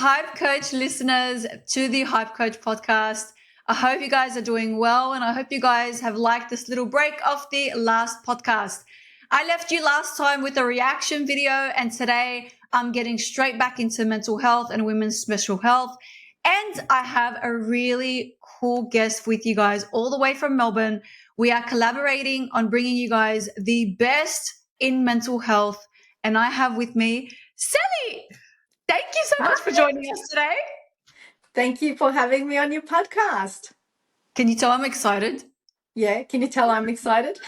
Hype Coach listeners to the Hype Coach podcast. I hope you guys are doing well, and I hope you guys have liked this little break of the last podcast. I left you last time with a reaction video, and today I'm getting straight back into mental health and women's mental health. And I have a really cool guest with you guys all the way from Melbourne. We are collaborating on bringing you guys the best in mental health. And I have with me Sally. Thank you so much for joining us today. Thank you for having me on your podcast. Can you tell I'm excited? Yeah, can you tell I'm excited?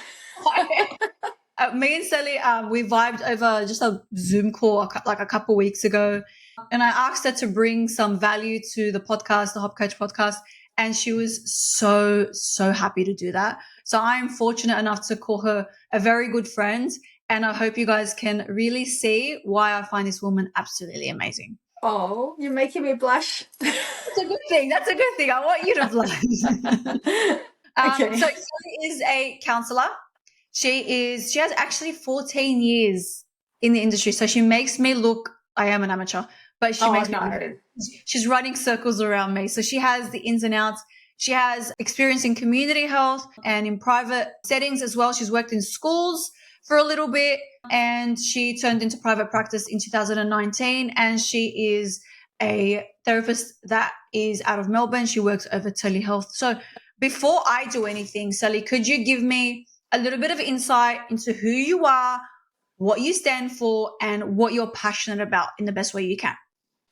Me and Sally, we vibed over just a Zoom call like a couple of weeks ago. And I asked her to bring some value to the podcast, the Hype Coach podcast. And she was so happy to do that. So I'm fortunate enough to call her a very good friend. And I hope you guys can really see why I find this woman absolutely amazing. Oh, you're making me blush. That's a good thing. That's a good thing. I want you to blush. Okay. So Sally is a counselor. She has actually 14 years in the industry. So she makes me look, I am an amateur, but she's running circles around me. So she has the ins and outs. She has experience in community health and in private settings as well. She's worked in schools for a little bit, and she turned into private practice in 2019. And she is a therapist that is out of Melbourne. She works over telehealth. So before I do anything, Sally, could you give me a little bit of insight into who you are, what you stand for, and what you're passionate about in the best way you can?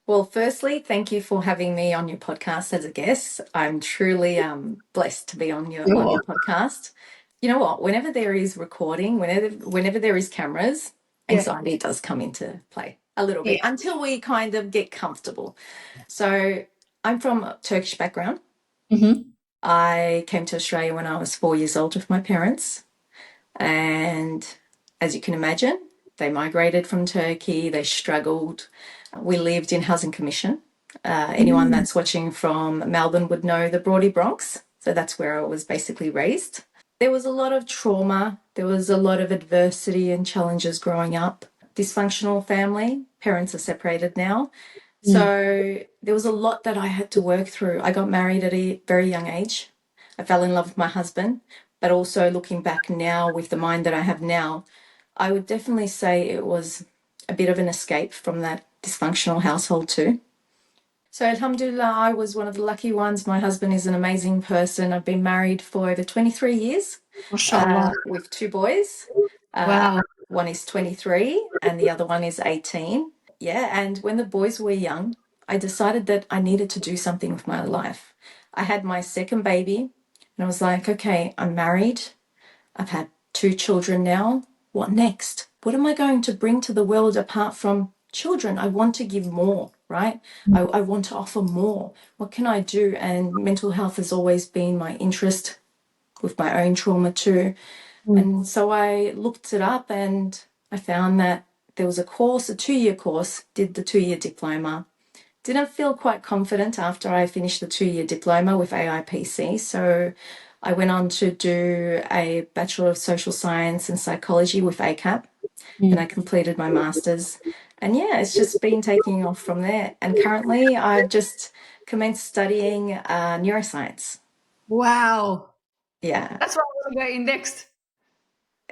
Well, firstly, thank you for having me on your podcast as a guest. I'm truly blessed to be on your podcast. You know what? Whenever there is recording, whenever there is cameras, anxiety does come into play a little bit until we kind of get comfortable. So I'm from a Turkish background. Mm-hmm. I came to Australia when I was 4 years old with my parents. And as you can imagine, they migrated from Turkey. They struggled. We lived in housing commission. Anyone that's watching from Melbourne would know the Broady Bronx. So that's where I was basically raised. There was a lot of trauma. There was a lot of adversity and challenges growing up. Dysfunctional family. Parents are separated now. So there was a lot that I had to work through. I got married at a very young age. I fell in love with my husband. But also looking back now with the mind that I have now, I would definitely say it was a bit of an escape from that dysfunctional household too. So alhamdulillah, I was one of the lucky ones. My husband is an amazing person. I've been married for over 23 years with 2 boys. Wow. One is 23 and the other one is 18. Yeah, and when the boys were young, I decided that I needed to do something with my life. I had my second baby and I was like, okay, I'm married. I've had 2 children now. What next? What am I going to bring to the world apart from children? I want to give more, right? I want to offer more. What can I do? And mental health has always been my interest with my own trauma too. And so I looked it up and I found that there was a course, a 2-year course, did the 2-year diploma. Didn't feel quite confident after I finished the 2-year diploma with AIPC. So I went on to do a Bachelor of Social Science and Psychology with ACAP. And I completed my master's. And yeah, it's just been taking off from there. And currently I've just commenced studying neuroscience. Wow. Yeah. That's what I want to go in next.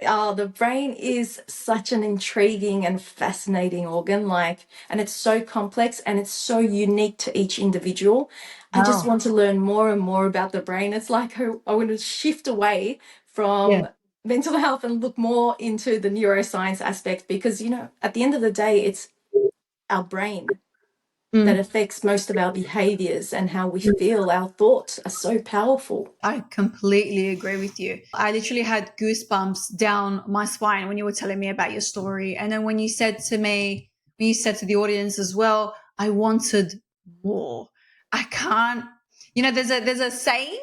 Oh, the brain is such an intriguing and fascinating organ, and it's so complex and it's so unique to each individual. I just want to learn more and more about the brain. It's like I want to shift away from mental health and look more into the neuroscience aspect because, at the end of the day, it's our brain that affects most of our behaviors and how we feel. Our thoughts are so powerful. I completely agree with you. I literally had goosebumps down my spine when you were telling me about your story. And then when you said to the audience as well, I wanted more. I can't, there's a saying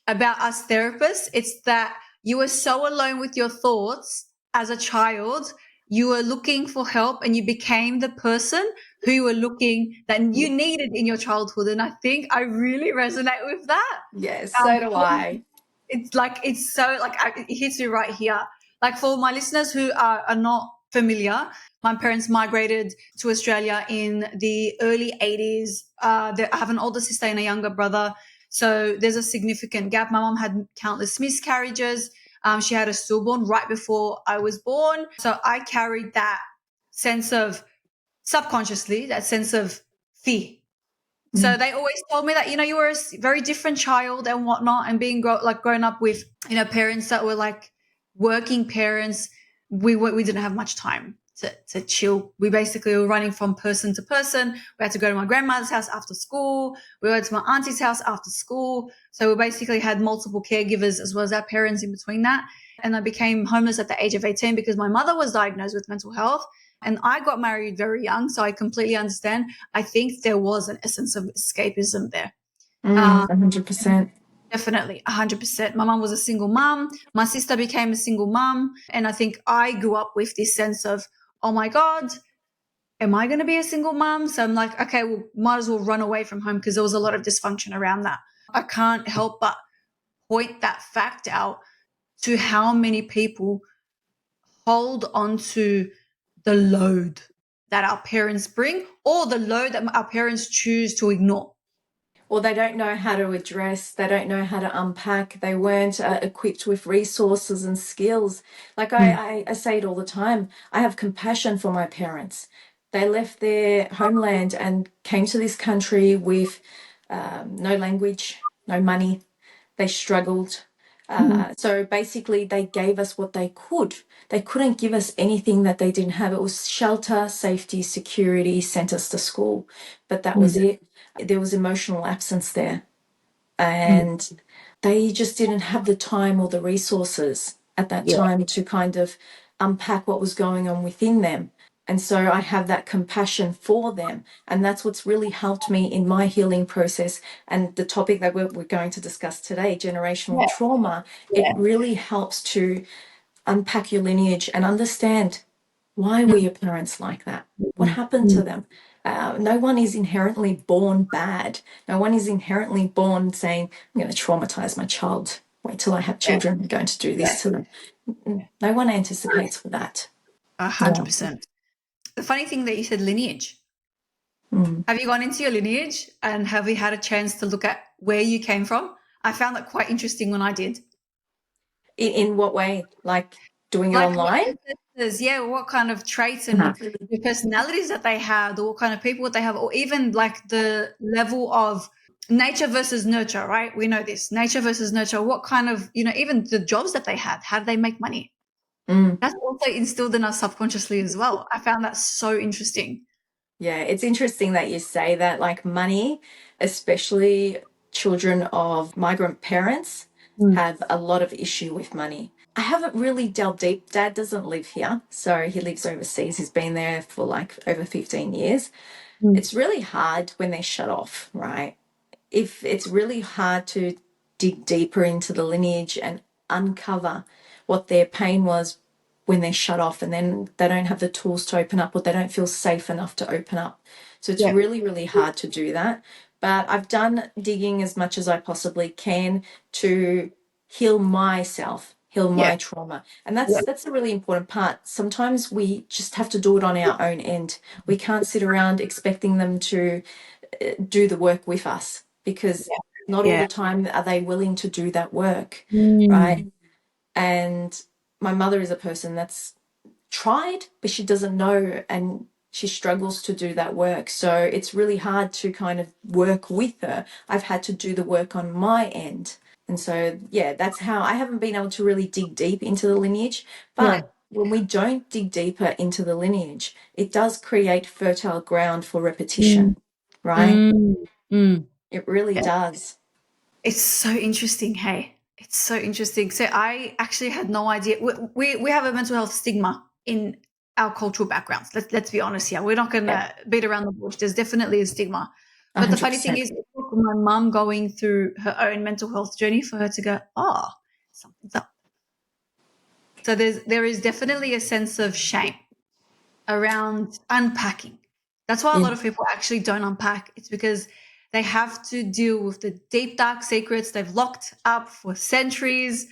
about us therapists. It's that you were so alone with your thoughts as a child. You were looking for help and you became the person who you were looking that you needed in your childhood. And I think I really resonate with that. Yes, so do I. It's so it hits me right here. Like for my listeners who are not familiar, My parents migrated to Australia in the early 80s. I have an older sister and a younger brother. So there's a significant gap. My mom had countless miscarriages. She had a stillborn right before I was born. So I carried that sense of subconsciously, that sense of fear. So they always told me that, you were a very different child and whatnot, and being grown up with, parents that were like working parents. We didn't have much time to chill. We basically were running from person to person. We had to go to my grandmother's house after school. We went to my auntie's house after school. So we basically had multiple caregivers as well as our parents in between that. And I became homeless at the age of 18 because my mother was diagnosed with mental health. And I got married very young, so I completely understand. I think there was an essence of escapism there. 100%. Definitely, 100%. My mom was a single mom. My sister became a single mom. And I think I grew up with this sense of, oh my God, am I going to be a single mom? So I'm like, okay, well, might as well run away from home because there was a lot of dysfunction around that. I can't help but point that fact out to how many people hold on to the load that our parents bring or the load that our parents choose to ignore. Or they don't know how to address, they don't know how to unpack, they weren't equipped with resources and skills. Like I say it all the time, I have compassion for my parents. They left their homeland and came to this country with no language, no money. They struggled. So basically, they gave us what they could. They couldn't give us anything that they didn't have. It was shelter, safety, security, sent us to school, but that was it. There was emotional absence there. And they just didn't have the time or the resources at that time to kind of unpack what was going on within them. And so I have that compassion for them. And that's what's really helped me in my healing process. And the topic that we're going to discuss today, generational trauma, it really helps to unpack your lineage and understand, why were your parents like that? What happened to them? No one is inherently born bad. No one is inherently born saying, I'm going to traumatize my child. Wait till I have children. I'm going to do this to them. No one anticipates for that. 100%. The funny thing that you said lineage. Have you gone into your lineage and have you had a chance to look at where you came from? I found that quite interesting when I did. In what way? Like doing it online? What kind of traits and the personalities that they had, or what kind of people they have, or even like the level of nature versus nurture, right? We know this, nature versus nurture. What kind of, even the jobs that they had, how did they make money? That's also instilled in us subconsciously as well. I found that so interesting. Yeah, it's interesting that you say that, like money, especially children of migrant parents, have a lot of issue with money. I haven't really delved deep. Dad doesn't live here, so he lives overseas. He's been there for like over 15 years. It's really hard when they're shut off, right? If it's really hard to dig deeper into the lineage and uncover what their pain was when they're shut off, and then they don't have the tools to open up, or they don't feel safe enough to open up. So it's really, really hard to do that. But I've done digging as much as I possibly can to heal myself, heal my trauma. And that's a really important part. Sometimes we just have to do it on our own end. We can't sit around expecting them to do the work with us, because not all the time are they willing to do that work, right? And my mother is a person that's tried, but she doesn't know, and she struggles to do that work. So it's really hard to kind of work with her. I've had to do the work on my end. And so, that's how I haven't been able to really dig deep into the lineage. But when we don't dig deeper into the lineage, it does create fertile ground for repetition, right? It really does. It's so interesting. Hey, it's so interesting. So I actually had no idea. We have a mental health stigma in our cultural backgrounds. Let's be honest here. We're not going to beat around the bush. There's definitely a stigma. But the funny thing is, it took my mum going through her own mental health journey for her to go, oh, something's up. So there is definitely a sense of shame around unpacking. That's why a lot of people actually don't unpack. It's because they have to deal with the deep, dark secrets they've locked up for centuries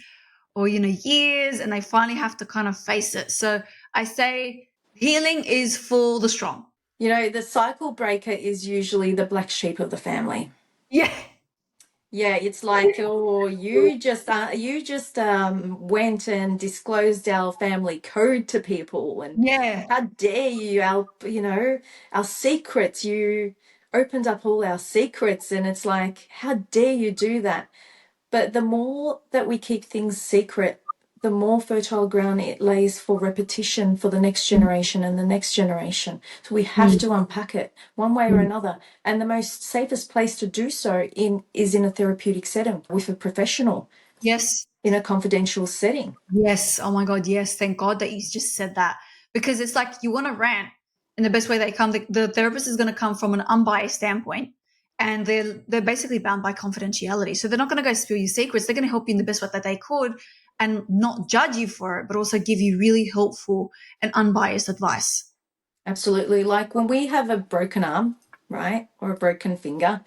or, years, and they finally have to kind of face it. So I say Healing is for the strong. You know, the cycle breaker is usually the black sheep of the family. Yeah. Yeah, it's like, oh, you just went and disclosed our family code to people, and Yeah. how dare you, our secrets. You opened up all our secrets, and it's like, how dare you do that? But the more that we keep things secret, the more fertile ground it lays for repetition for the next generation and the next generation. So we have Mm. to unpack it one way or Mm. another. And the most safest place to do so is in a therapeutic setting with a professional Yes. in a confidential setting. Yes. Oh my God. Yes. Thank God that you just said that. Because it's like you want to rant in the best way they come. The therapist is going to come from an unbiased standpoint, and they're basically bound by confidentiality. So they're not going to go spill your secrets. They're going to help you in the best way that they could and not judge you for it, but also give you really helpful and unbiased advice. Absolutely. Like when we have a broken arm, right, or a broken finger,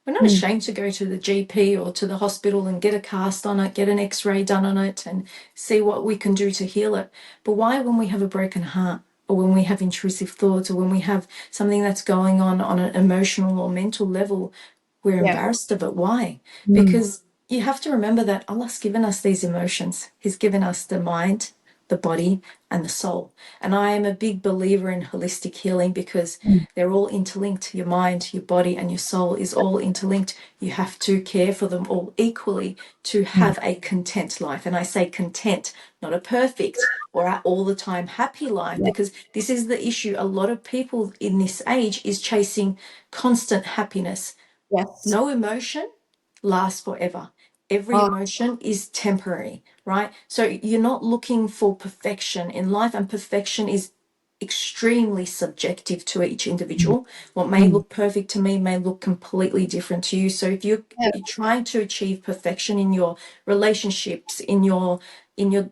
we're not Mm. ashamed to go to the GP or to the hospital and get a cast on it, get an x-ray done on it, and see what we can do to heal it. But why, when we have a broken heart, or when we have intrusive thoughts, or when we have something that's going on an emotional or mental level, we're Yeah. embarrassed of it? Why? Mm. Because you have to remember that Allah's given us these emotions. He's given us the mind, the body, and the soul. And I am a big believer in holistic healing because Mm. they're all interlinked. Your mind, your body, and your soul is all interlinked. You have to care for them all equally to Mm. have a content life. And I say content, not a perfect or a all the time happy life, Yeah. because this is the issue. A lot of people in this age is chasing constant happiness. Yes. No emotion lasts forever. Every Oh, emotion is temporary, right? So you're not looking for perfection in life, and perfection is extremely subjective to each mm. individual. What may Mm. look perfect to me may look completely different to you. So if Yeah. you're trying to achieve perfection in your relationships, in your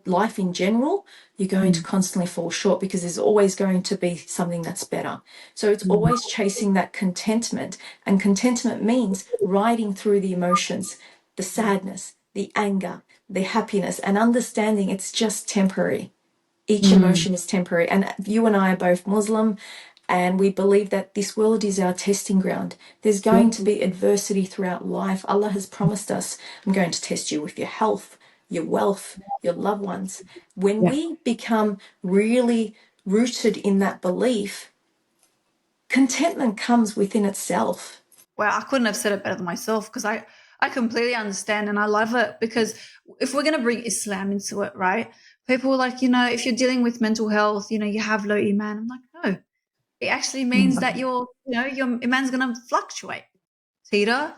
life in general, you're going to Mm. constantly fall short because there's always going to be something that's better. So it's Mm. always chasing that contentment. And contentment means riding through the emotions, the sadness, the anger, the happiness, and understanding it's just temporary. Each Mm. emotion is temporary. And you and I are both Muslim, and we believe that this world is our testing ground. There's going to be adversity throughout life. Allah has promised us, I'm going to test you with your health, your wealth, your loved ones. When Yeah. we become really rooted in that belief, contentment comes within itself. Well, I couldn't have said it better than myself because I completely understand and I love it because if we're going to bring Islam into it, right? People are like, if you're dealing with mental health, you have low iman. I'm like, no, it actually means that your iman's going to fluctuate, teeter,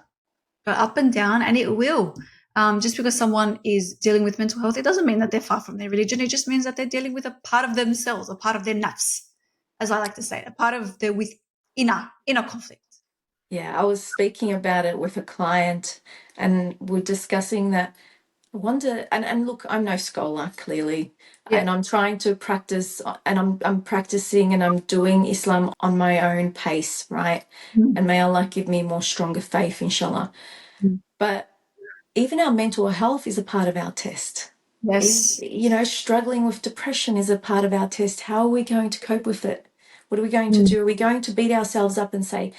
go up and down, and it will. Just because someone is dealing with mental health, it doesn't mean that they're far from their religion. It just means that they're dealing with a part of themselves, a part of their nafs, as I like to say, a part of their with inner conflict. Yeah, I was speaking about it with a client, and we're discussing that. I wonder, and look, I'm no scholar, clearly, Yeah. and I'm trying to practice, and I'm practicing and I'm doing Islam on my own pace, right? Mm. And may Allah give me more stronger faith, inshallah. Mm. But even our mental health is a part of our test. Yes. Struggling with depression is a part of our test. How are we going to cope with it? What are we going to Mm. do? Are we going to beat ourselves up and say,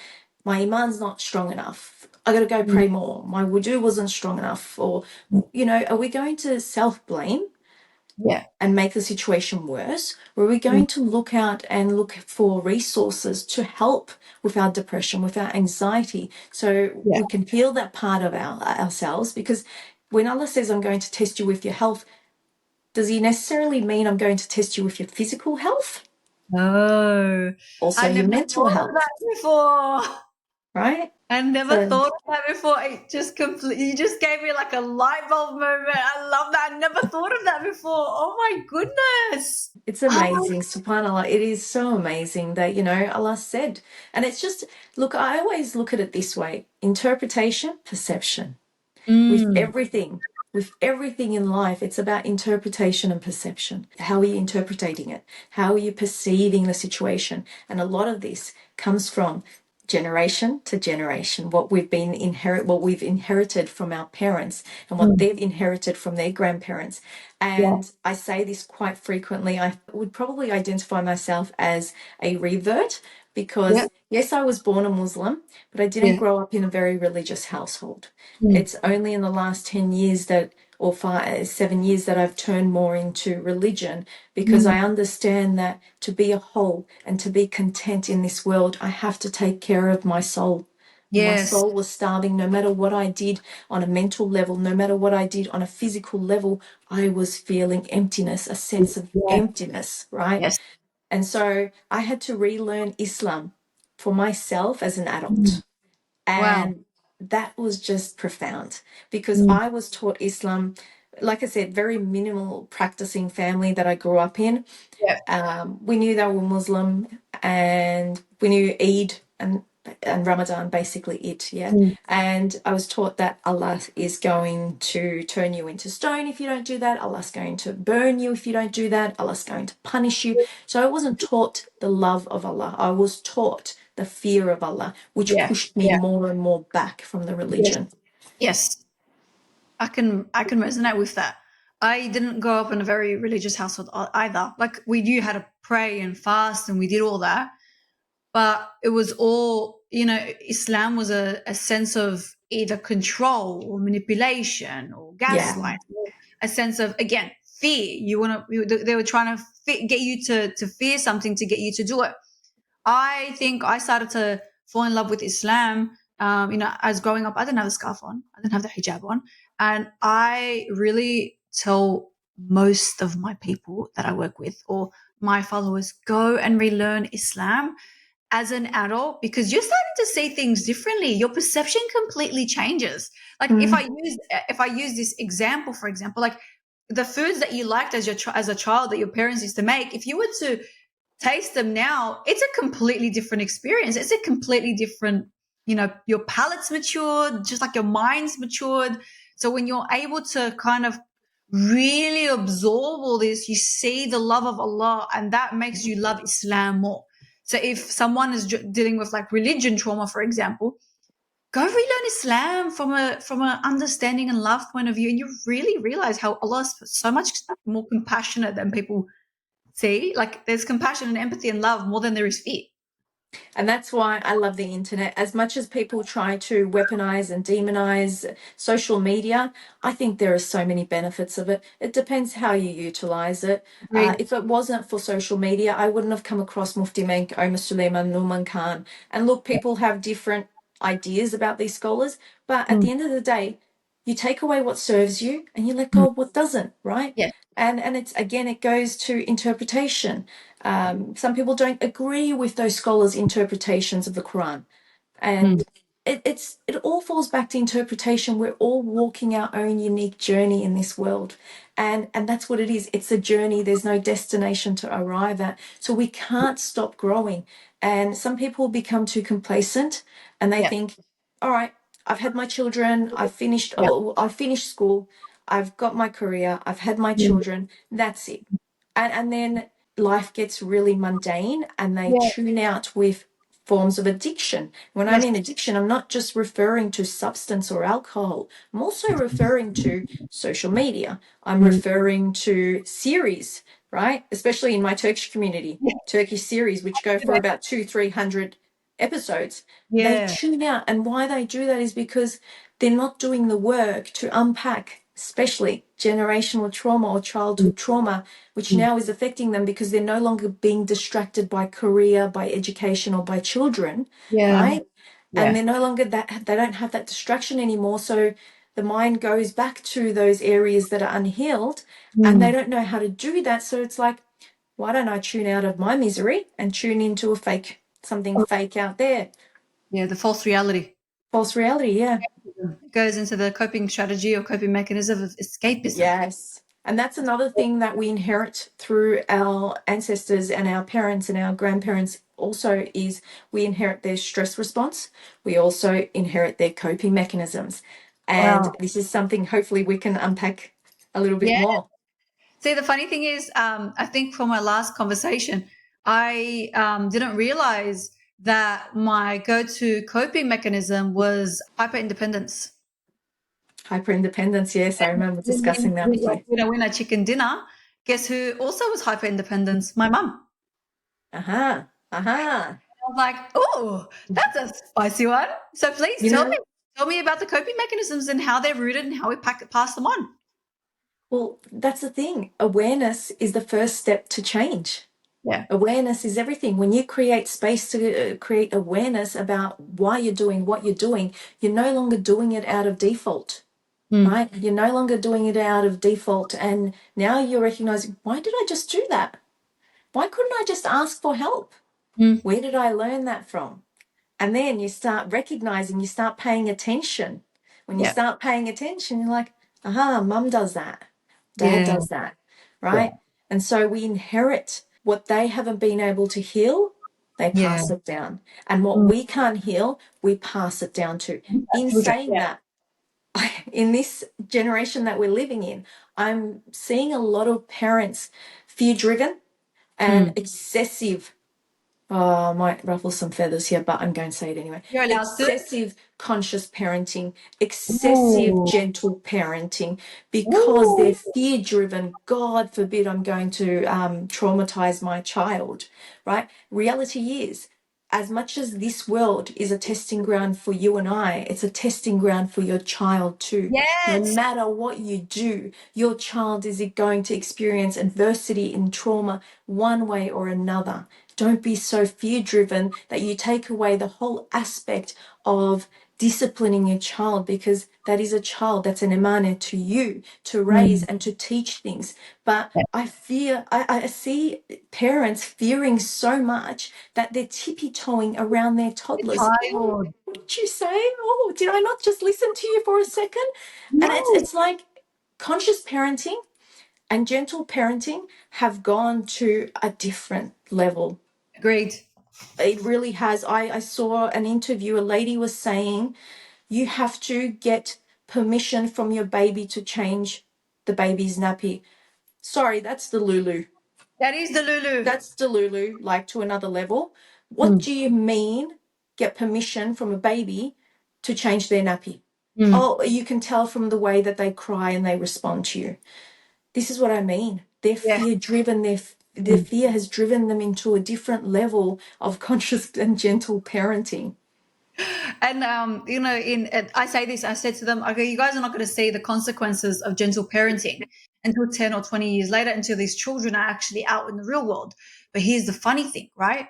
my iman's not strong enough? I got to go Mm. pray more. My wudu wasn't strong enough. Or, are we going to self blame Yeah. and make the situation worse? Or are we Mm. going to look out and look for resources to help with our depression, with our anxiety, so Yeah. we can heal that part of ourselves? Because when Allah says, I'm going to test you with your health, does he necessarily mean I'm going to test you with your physical health? Oh, Also I your never mental thought of health, that before. right? I never So thought of that before. It just completely, you just gave me like a light bulb moment. I love that. I never thought of that before. Oh my goodness. it's Oh, amazing, subhanAllah. It is so amazing that, Allah said, and it's just, look, I always look at it this way: interpretation, perception. With mm, everything, with everything in life, it's about interpretation and perception. How are you interpreting it? How are you perceiving the situation? And a lot of this comes from generation to generation, what we've inherited from our parents and what they've inherited from their grandparents. And I say this quite frequently. I would probably identify myself as a revert because yes, I was born a Muslim, but I didn't grow up in a very religious household. It's only in the last 10 years that or 7 years that I've turned more into religion, because I understand that to be a whole and to be content in this world, I have to take care of my soul. My Yes. soul was starving. No matter what I did on a mental level, no matter what I did on a physical level, I was feeling emptiness, a sense of Yeah. emptiness, right? Yes. And so I had to relearn Islam for myself as an adult. Wow. And that was just profound because I was taught Islam, like I said, very minimal practicing family that I grew up in. Yeah. We knew they were Muslim and we knew Eid and Ramadan, basically it, yeah. And I was taught that Allah is going to turn you into stone if you don't do that. Allah's going to burn you if you don't do that. Allah's going to punish you. So I wasn't taught the love of Allah. I was taught the fear of Allah, which Yeah. pushed me Yeah. more and more back from the Yes. religion. Yes. I can resonate with that. I didn't grow up in a very religious household either. Like we knew how to pray and fast and we did all that. But it was all, Islam was a sense of either control or manipulation or Yeah. gaslight, or a sense of, again, fear. They were trying to get you to fear something to get you to do it. I think I started to fall in love with Islam. As growing up, I didn't have the scarf on, I didn't have the hijab on, and I really tell most of my people that I work with or my followers, go and relearn Islam as an adult, because you're starting to see things differently. Your perception completely changes. Like if I use this example, for example, like the foods that you liked as a child that your parents used to make, if you were to taste them now, it's a completely different experience. It's a completely different, your palate's matured, just like your mind's matured. So when you're able to kind of really absorb all this, you see the love of Allah, and that makes you love Islam more. So if someone is dealing with like religion trauma, for example, go relearn Islam from a understanding and love point of view, and you really realize how Allah is so much more compassionate than people see. Like there's compassion and empathy and love more than there is fear. And that's why I love the internet. As much as people try to weaponize and demonize social media, I think there are so many benefits of it. It depends how you utilize it. Agreed. If it wasn't for social media, I wouldn't have come across Mufti Menk, Omar Suleiman, Numan Khan. And look, people have different ideas about these scholars, but at Mm, the end of the day, you take away what serves you and you let mm. go of what doesn't, right? Yeah. And it's again, it goes to interpretation. Some people don't agree with those scholars' interpretations of the Quran, Mm. and it all falls back to interpretation. We're all walking our own unique journey in this world, and that's what it is. It's a journey. There's no destination to arrive at, so we can't stop growing. And some people become too complacent, and they Yeah. think, "All right, I've had my children. I've finished. Yeah. Oh, I've finished school. I've got my career. I've had my Mm. children. That's it." And then life gets really mundane and they Yeah. tune out with forms of addiction. When I Yes. mean addiction, I'm not just referring to substance or alcohol. I'm also referring to social media. I'm Mm. referring to series, right? Especially in my Turkish community, Yeah. Turkish series, which go for about 300 episodes. They Yeah. tune out. And why they do that is because they're not doing the work to unpack, especially generational trauma or Mm. childhood trauma, which Mm. now is affecting them because they're no longer being distracted by career, by education, or by children, Yeah. right? And Yeah. they're no longer that, they don't have that distraction anymore. So the mind goes back to those areas that are unhealed and they Mm. don't know how to do that. So it's like, why don't I tune out of my misery and tune into something fake out there? Yeah. The false reality. False reality, yeah. It goes into the coping strategy or coping mechanism of escapism. Yes. And that's another thing that we inherit through our ancestors and our parents and our grandparents also is we inherit their stress response. We also inherit their coping mechanisms. And Wow. this is something hopefully we can unpack a little bit Yeah. more. See, the funny thing is, I think from our last conversation, I didn't realize that my go-to coping mechanism was hyper-independence. Hyper-independence, yes, I remember discussing that with you. Winner chicken dinner, guess who also was hyper-independence? My mum. Aha, aha. I was like, oh, that's a spicy one. So please You know, tell me about the coping mechanisms and how they're rooted and how we pass them on. well, that's the thing. Awareness is the first step to change. Yeah. Awareness is everything. When you create space to create awareness about why you're doing what you're doing, you're no longer doing it out of default, right? You're no longer doing it out of default. And now you're recognizing, why did I just do that? Why couldn't I just ask for help? Mm. Where did I learn that from? And then you start recognizing, you start paying attention. When you Yeah. start paying attention, you're like, aha, mum does that. Dad Yeah. does that, right? And so we inherit what they haven't been able to heal, they Yeah. pass it down. And what Mm. we can't heal, we pass it down to. In Children. saying Yeah. that, in this generation that we're living in, I'm seeing a lot of parents fear-driven and Mm. excessive. Oh, I might ruffle some feathers here, but I'm going to say it anyway. You're allowed to. Excessive conscious parenting, excessive Ooh. gentle parenting, because Ooh. they're fear driven. God forbid I'm going to traumatize my child, right? Reality is, as much as this world is a testing ground for you and I, it's a testing ground for your child too. No Yes. matter what you do, your child is going to experience adversity and trauma one way or another. Don't be so fear driven that you take away the whole aspect of disciplining your child, because that is a child, that's an emane to you to raise Mm. and to teach things. But I see parents fearing so much that they're tippy-toeing around their toddlers. Oh, Child. what did you say? Oh, did I not just listen to you for a second? And No. it's like conscious parenting and gentle parenting have gone to a different level. Agreed. It really has. I saw an interview, a lady was saying you have to get permission from your baby to change the baby's nappy. Sorry, that's the Lulu. That is the Lulu. That's the Lulu, like to another level. What Mm. do you mean get permission from a baby to change their nappy? Mm. Oh, you can tell from the way that they cry and they respond to you. This is what I mean. They're Yeah. fear driven. Their Mm. fear has driven them into a different level of conscious and gentle parenting. And I say this, I said to them, okay, you guys are not going to see the consequences of gentle parenting until 10 or 20 years later, until these children are actually out in the real world. But here's the funny thing, right?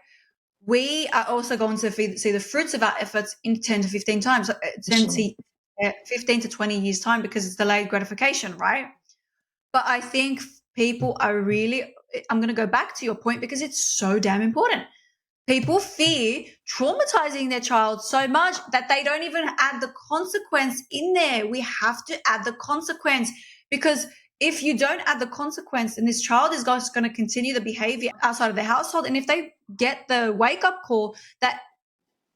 We are also going to see the fruits of our efforts in 10 to 15 times, 15 to 20 years time, because it's delayed gratification, right? But I think people are really, I'm going to go back to your point because it's so damn important. People fear traumatizing their child so much that they don't even add the consequence in there. We have to add the consequence, because if you don't add the consequence, then this child is just going to continue the behavior outside of the household. And if they get the wake up call that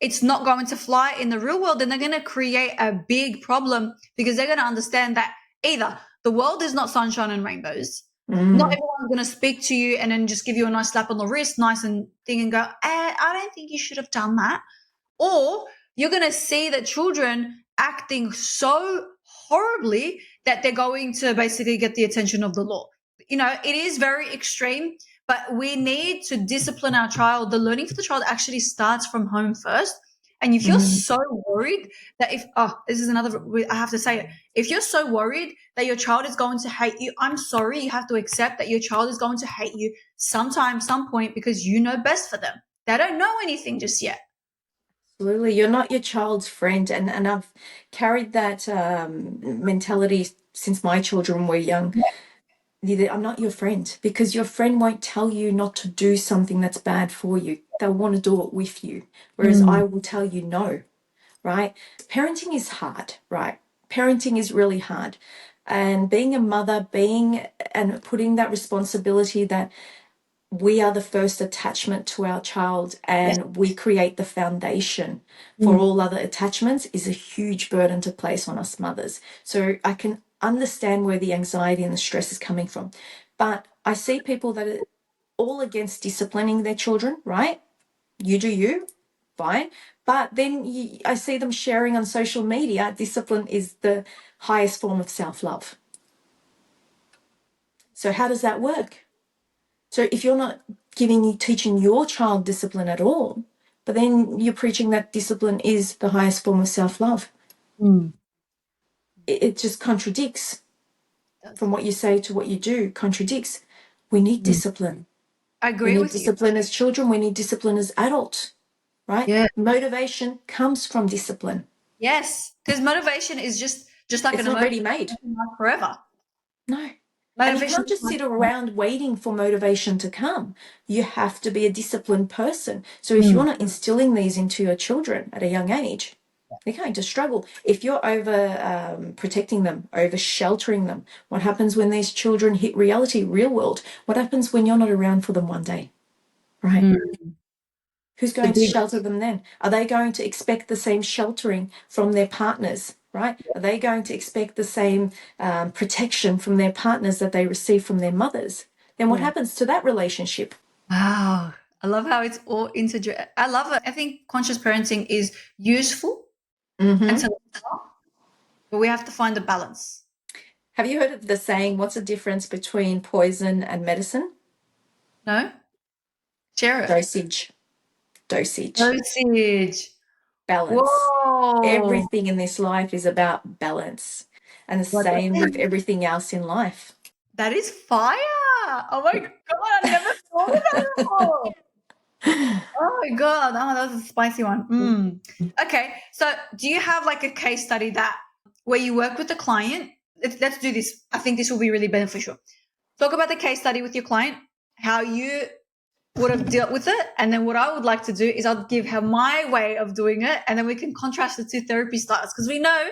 it's not going to fly in the real world, then they're going to create a big problem, because they're going to understand that either the world is not sunshine and rainbows. Not everyone's going to speak to you and then just give you a nice slap on the wrist, nice and thing, and go, I don't think you should have done that. Or you're going to see that children acting so horribly that they're going to basically get the attention of the law. It is very extreme, but we need to discipline our child. The learning for the child actually starts from home first. And if you're so worried that this is another, I have to say it. If you're so worried that your child is going to hate you, I'm sorry, you have to accept that your child is going to hate you sometime, some point, because you know best for them. They don't know anything just yet. Absolutely. You're not your child's friend. And I've carried that mentality since my children were young. I'm not your friend, because your friend won't tell you not to do something that's bad for you. They'll want to do it with you. Whereas I will tell you no, right? Parenting is hard, right? Parenting is really hard. And being a mother, and putting that responsibility that we are the first attachment to our child Yes. and we create the foundation for Mm. all other attachments, is a huge burden to place on us mothers. So I can understand where the anxiety and the stress is coming from. But I see people that are all against disciplining their children, right? You do you. fine. But then I see them sharing on social media, discipline is the highest form of self-love. So how does that work? So if you're not teaching your child discipline at all, but then you're preaching that discipline is the highest form of self-love, it just contradicts from what you say to what you do, contradicts. We need discipline. I We agree need with you. discipline as children. We need discipline as adults, right? Yeah. Motivation comes from discipline. Yes, because motivation is just like It's an not emotion ready-made. forever. No. And you Motivation can't just sit around waiting for motivation to come. You have to be a disciplined person. So if you're not instilling these into your children at a young age, they're going to struggle. If you're over protecting them, over sheltering them, what happens when these children hit reality, real world? What happens when you're not around for them one day, right? Who's going to shelter them then? Are they going to expect the same sheltering from their partners, right? Are they going to expect the same protection from their partners that they receive from their mothers? Then what happens to that relationship? Wow. I love how it's all integrated. I love it. I think conscious parenting is useful until it's not, but we have to find a balance. Have you heard of the saying, what's the difference between poison and medicine? No? Share it. Dosage. Dosage. Balance. Whoa. Everything in this life is about balance. And the same with everything else in life. That is fire. Oh my God. I never thought of that before. Oh my God. Oh, that was a spicy one. Okay. So do you have like a case study where you work with the client? Let's do this. I think this will be really beneficial. Talk about the case study with your client, how you would have dealt with it. And then what I would like to do is I'll give her my way of doing it. And then we can contrast the two therapy styles, because we know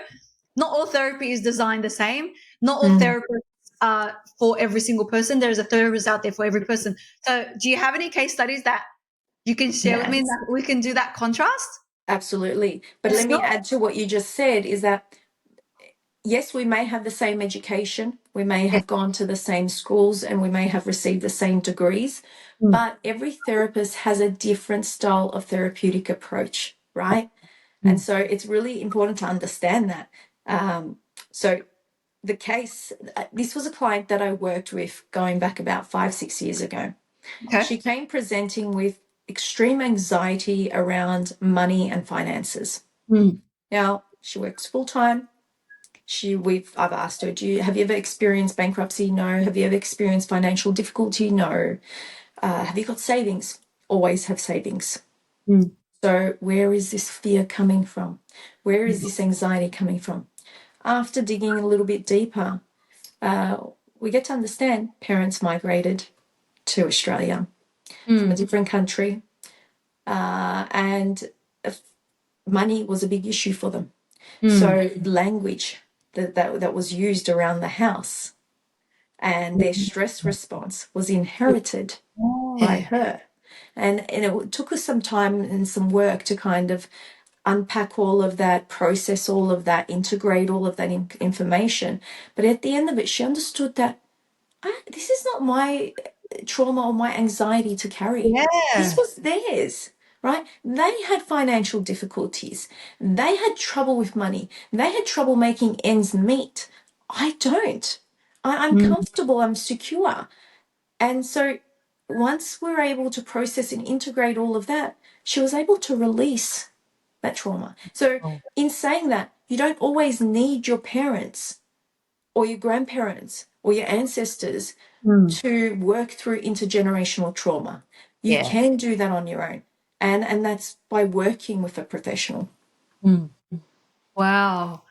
not all therapy is designed the same. Not all therapists are for every single person. There's a therapist out there for every person. So do you have any case studies that you can share with me that we can do that contrast? Absolutely. But let me add to what you just said is that, yes, we may have the same education, we may have gone to the same schools, and we may have received the same degrees, but every therapist has a different style of therapeutic approach, right? And so it's really important to understand that. So the case, this was a client that I worked with going back about 5-6 years ago. Okay. She came presenting with extreme anxiety around money and finances. Now, she works full-time. I've asked her, have you ever experienced bankruptcy? No. Have you ever experienced financial difficulty? No. Have you got savings? Always have savings. So where is this fear coming from? Where is this anxiety coming from? After digging a little bit deeper, we get to understand parents migrated to Australia from a different country, and money was a big issue for them. So language that was used around the house and their stress response was inherited by her. And it took us some time and some work to kind of unpack all of that, process all of that, integrate all of that information. But at the end of it, she understood that this is not my trauma or my anxiety to carry. This was theirs, right? They had financial difficulties. They had trouble with money. They had trouble making ends meet. I don't. I'm comfortable. I'm secure. And so once we're able to process and integrate all of that, she was able to release that trauma. So in saying that, you don't always need your parents or your grandparents or your ancestors to work through intergenerational trauma. You can do that on your own. And that's by working with a professional. Wow.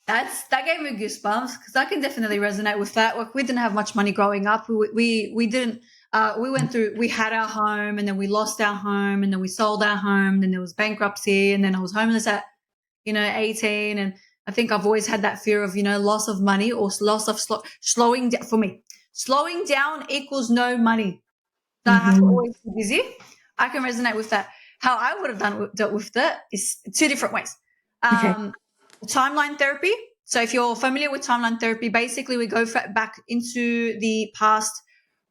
That gave me goosebumps, because I can definitely resonate with that. Like, we didn't have much money growing up. We didn't. We went through. We had our home, and then we lost our home, and then we sold our home. And then there was bankruptcy, and then I was homeless at 18. And I think I've always had that fear of loss of money, or loss of slowing down. For me, slowing down equals no money. So I have to always be busy. I can resonate with that. How I would have dealt with that is two different ways. Timeline therapy. So if you're familiar with timeline therapy, basically we go back into the past.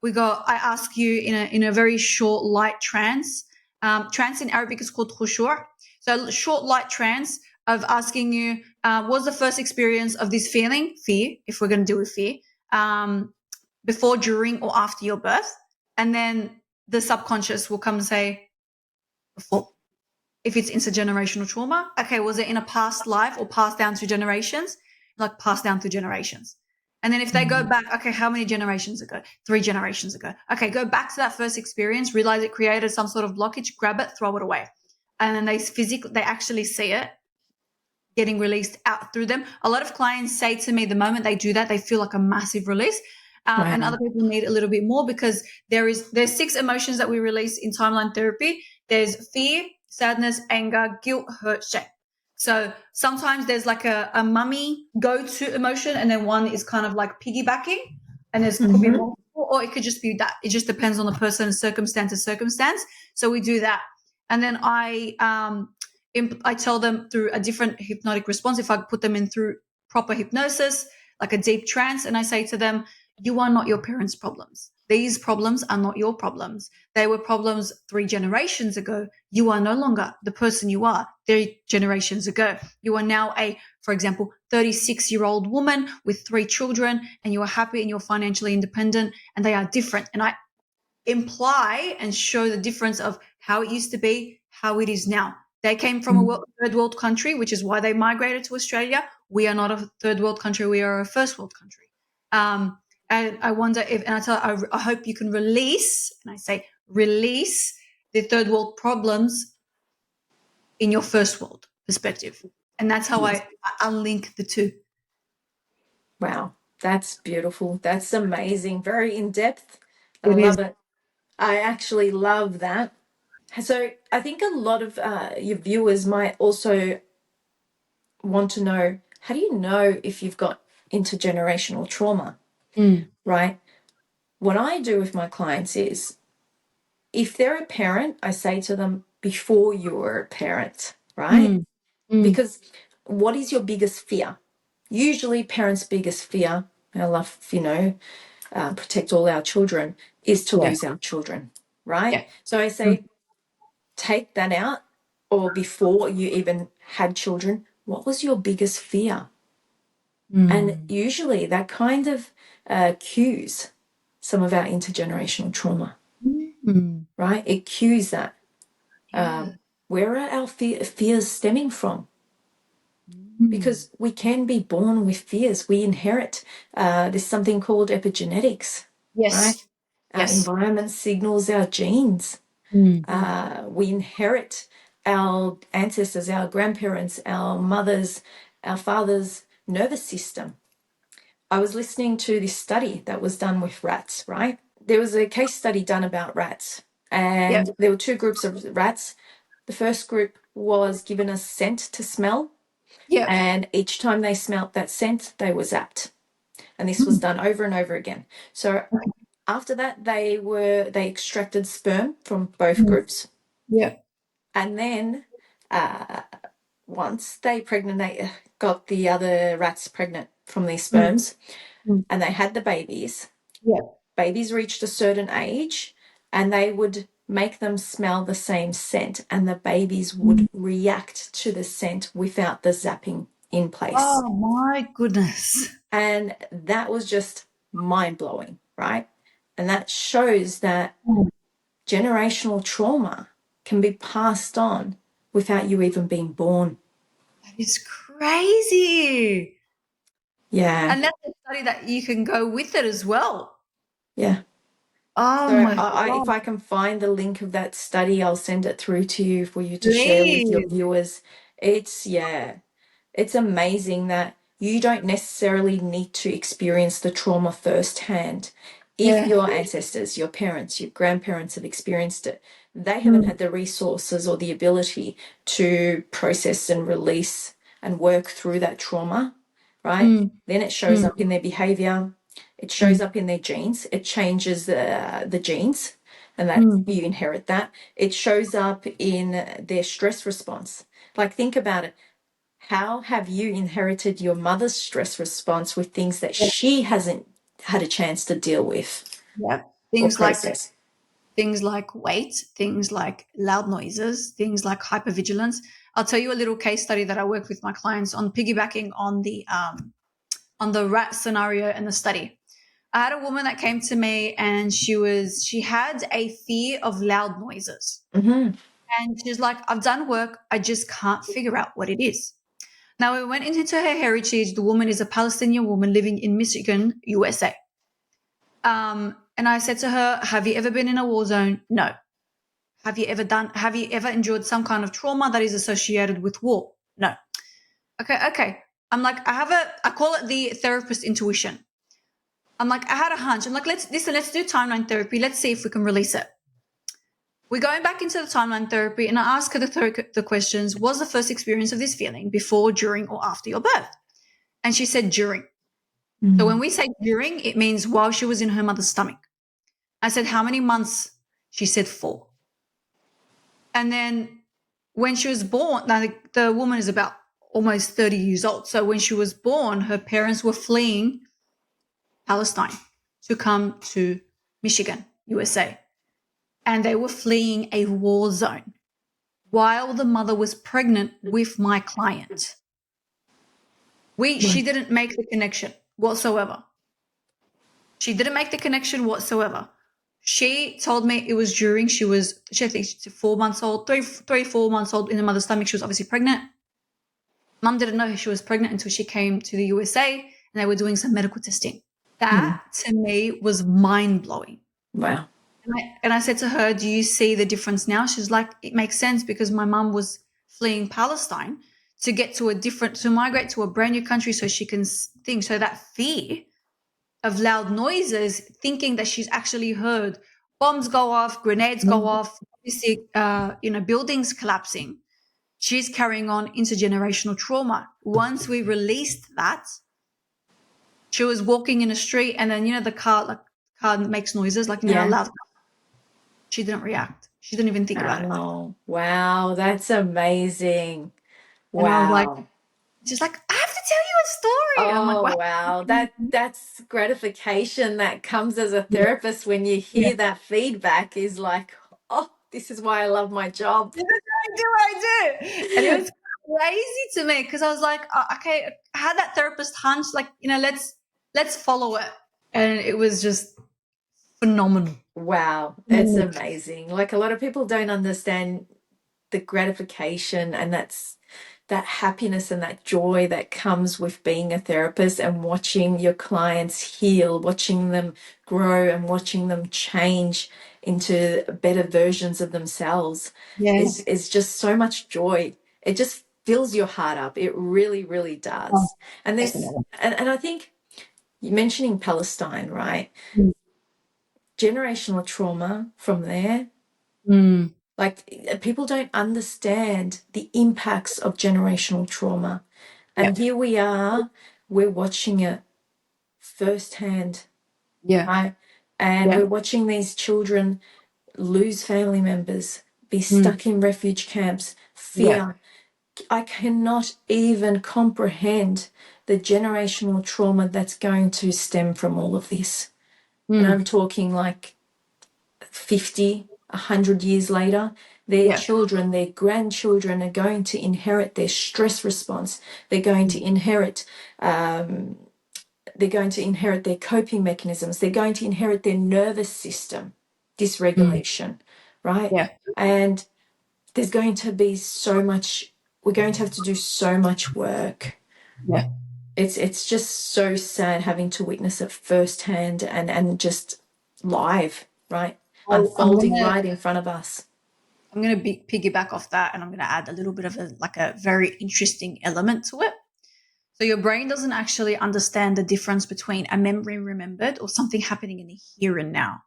I ask you in a very short, light trance. Trance in Arabic is called khushu'. So short, light trance of asking you, what's the first experience of this feeling, fear, if we're going to deal with fear, before, during, or after your birth? And then the subconscious will come and say, before. If it's intergenerational trauma, okay, was it in a past life or passed down through generations? Like passed down through generations. And then if they go back, okay, how many generations ago? 3 generations ago. Okay, go back to that first experience, realize it created some sort of blockage, grab it, throw it away. And then they actually see it getting released out through them. A lot of clients say to me, the moment they do that, they feel like a massive release. And other people need a little bit more, because there's 6 emotions that we release in timeline therapy. There's fear, sadness, anger, guilt, hurt, shame. So sometimes there's like a mummy go-to emotion, and then one is kind of like piggybacking, and there's could be multiple, or it could just be that. It just depends on the person, circumstance to circumstance. So we do that. And then I tell them through a different hypnotic response, if I put them in through proper hypnosis, like a deep trance, and I say to them, you are not your parents' problems. These problems are not your problems. They were problems 3 generations ago. You are no longer the person you are 3 generations ago. You are now for example, 36-year-old woman with 3 children, and you are happy and you're financially independent, and they are different. And I imply and show the difference of how it used to be, how it is now. They came from a third world country, which is why they migrated to Australia. We are not a third world country. We are a first world country. And I wonder if, and I hope you can release, and I say release the third world problems in your first world perspective. And that's how I unlink the two. Wow, that's beautiful. That's amazing. Very in depth. I love it. I actually love that. So I think a lot of your viewers might also want to know, how do you know if you've got intergenerational trauma, right? What I do with my clients is, if they're a parent, I say to them, before you were a parent, right? Because what is your biggest fear? Usually parents' biggest fear, and I love, protect all our children, is to lose our children, right? So I say, take that out, or before you even had children, what was your biggest fear? And usually that kind of cues some of our intergenerational trauma, right? It cues that. Where are our fears stemming from? Because we can be born with fears. We inherit. There's something called epigenetics, right? Our environment signals our genes. We inherit our ancestors, our grandparents, our mothers, our fathers' nervous system. I was listening to this study that was done with rats, right? There was a case study done about rats, and there were 2 groups of rats. The first group was given a scent to smell, and each time they smelt that scent, they were zapped. And this was done over and over again. So after that, they extracted sperm from both groups. And then once they got the other rats pregnant from these sperms, and they had the babies. Babies reached a certain age, and they would make them smell the same scent, and the babies would react to the scent without the zapping in place. Oh my goodness. And that was just mind-blowing, right? And that shows that generational trauma can be passed on without you even being born. That is crazy. Yeah. And that's a study that you can go with it as well. Yeah. Oh so my God. if I can find the link of that study, I'll send it through to you for you to share with your Please. viewers. It's amazing that you don't necessarily need to experience the trauma firsthand. If your ancestors, your parents, your grandparents have experienced it, they haven't had the resources or the ability to process and release and work through that trauma, right? Then it shows up in their behavior. It shows up in their genes. It changes the genes, and that you inherit that. It shows up in their stress response. Like, think about it. How have you inherited your mother's stress response with things that she hasn't had a chance to deal with or process? Things like weight, things like loud noises, things like hypervigilance. I'll tell you a little case study that I work with my clients on, piggybacking on the rat scenario and the study. I had a woman that came to me and she had a fear of loud noises. Mm-hmm. And she's like, I've done work, I just can't figure out what it is. Now, we went into her heritage. The woman is a Palestinian woman living in Michigan, USA. And I said to her, have you ever been in a war zone? No. Have you ever endured some kind of trauma that is associated with war? No. Okay. I'm like, I call it the therapist intuition. I'm like, I had a hunch. I'm like, let's do timeline therapy. Let's see if we can release it. We're going back into the timeline therapy, and I ask her the questions. Was the first experience of this feeling before, during, or after your birth? And she said during. Mm-hmm. So when we say during, it means while she was in her mother's stomach. I said, how many months? She said 4. And then when she was born, now the woman is about almost 30 years old. So when she was born, her parents were fleeing Palestine to come to Michigan, USA. And they were fleeing a war zone while the mother was pregnant with my client. She didn't make the connection whatsoever. She didn't make the connection whatsoever. She told me it was during she I think she's 4 months old, 4 months old in the mother's stomach. She was obviously pregnant. Mum didn't know she was pregnant until she came to the USA and they were doing some medical testing. That to me was mind blowing. Wow. And I said to her, do you see the difference now? She's like, it makes sense because my mum was fleeing Palestine to migrate to a brand new country so she can think. So that fear of loud noises, thinking that she's actually heard bombs go off, grenades go off, buildings collapsing. She's carrying on intergenerational trauma. Once we released that, she was walking in a street and then, the car makes noises, loud. She didn't react. She didn't even think about it. Wow, that's amazing. Wow. And I was like, she's like, I have to tell you a story. And I'm like, wow. That's gratification that comes as a therapist when you hear that feedback is like, oh, this is why I love my job. This is what I do. And it was crazy to me because I was like, okay, I had that therapist hunch, let's follow it. And it was just phenomenal. Wow, it's amazing. Like a lot of people don't understand the gratification and that happiness and that joy that comes with being a therapist and watching your clients heal, watching them grow and watching them change into better versions of themselves is just so much joy. It just fills your heart up. It really, really does. And and I think you're mentioning Palestine, right? Generational trauma from there. Like people don't understand the impacts of generational trauma. And here we are, we're watching it firsthand. Yeah. Right? And we're watching these children lose family members, be stuck in refuge camps, fear. I cannot even comprehend the generational trauma that's going to stem from all of this. And I'm talking like 50, 100 years later, their children, their grandchildren are going to inherit their stress response. They're going to inherit their coping mechanisms. They're going to inherit their nervous system dysregulation, right? Yeah. And there's going to be so much, we're going to have to do so much work. Yeah. It's just so sad having to witness it firsthand and just live, right? Unfolding right in front of us. I'm going to piggyback off that, and I'm going to add a little bit of a very interesting element to it. So your brain doesn't actually understand the difference between a memory remembered or something happening in the here and now.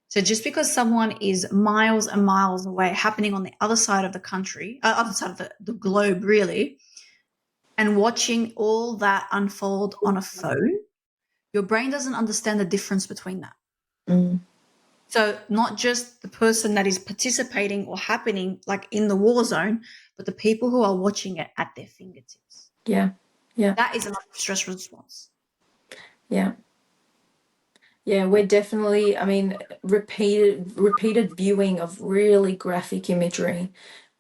So just because someone is miles and miles away, happening on the other side of the country, other side of the globe, really, and watching all that unfold on a phone, your brain doesn't understand the difference between that. So not just the person that is participating or happening like in the war zone, but the people who are watching it at their fingertips. Yeah. That is a stress response. Yeah, we're definitely, I mean, repeated viewing of really graphic imagery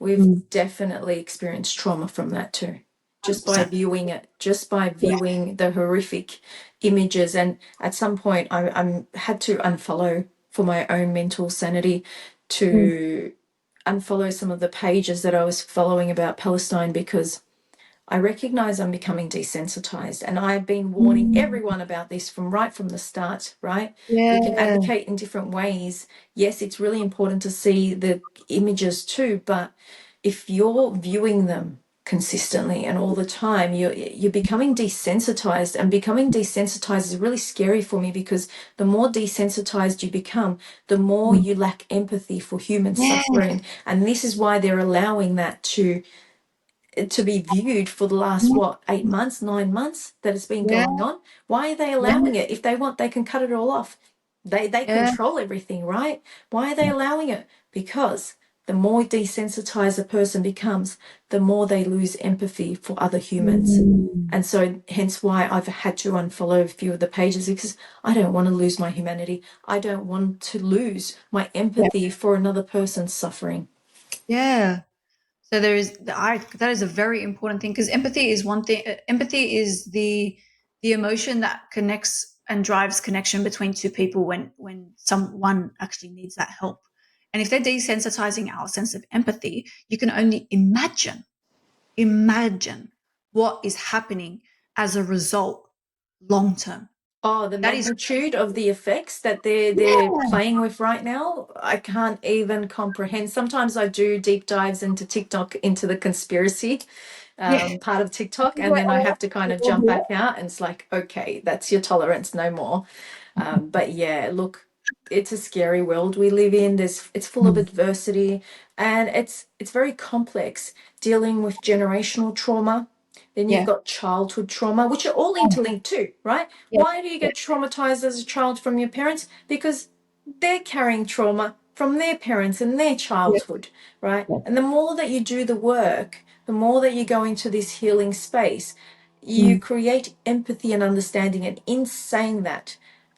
we've Mm. definitely experienced trauma from that too. Just by 100%. viewing it, just by Yeah. viewing the horrific images. And at some point, I had to unfollow for my own mental sanity, Mm. to unfollow some of the pages that I was following about Palestine, because I recognize I'm becoming desensitized, and I've been warning Mm. everyone about this from the start, right? We can Yeah. advocate in different ways. Yes, it's really important to see the images too, but if you're viewing them consistently and all the time, you're becoming desensitized, and becoming desensitized is really scary for me, because the more desensitized you become, the more Mm. you lack empathy for human Yeah. suffering. And this is why they're allowing that to be viewed for the last, Mm. what, 8 months, 9 months that it's been Yeah. going on. Why are they Yeah. allowing it? If they want, they can cut it all off. They Yeah. control everything, right? Why are they allowing it? Because the more desensitized a person becomes, the more they lose empathy for other humans. Mm. And so hence why I've had to unfollow a few of the pages, because I don't want to lose my humanity. I don't want to lose my Yeah. empathy for another person's suffering. Yeah. So that is a very important thing, because empathy is one thing. Empathy is the emotion that connects and drives connection between two people when someone actually needs that help. And if they're desensitizing our sense of empathy, you can only imagine what is happening as a result long term. Oh, the That is, magnitude of the effects that they're yeah, playing with right now, I can't even comprehend. Sometimes I do deep dives into TikTok, into the conspiracy yeah. part of TikTok, This is and where then I all have to kind of people jump here. back out, and it's like, okay, that's your tolerance, no more. But yeah, look, it's a scary world we live in. It's full of Mm. adversity, and it's very complex, dealing with generational trauma. Then you've Yeah, got childhood trauma, which are all interlinked too, right? yeah, Why do you yeah, get traumatized as a child from your parents? Because they're carrying trauma from their parents and their yeah, childhood, right? yeah. And the more that you do the work, the more that you go into this healing space, you Mm. create empathy and understanding. And in saying that,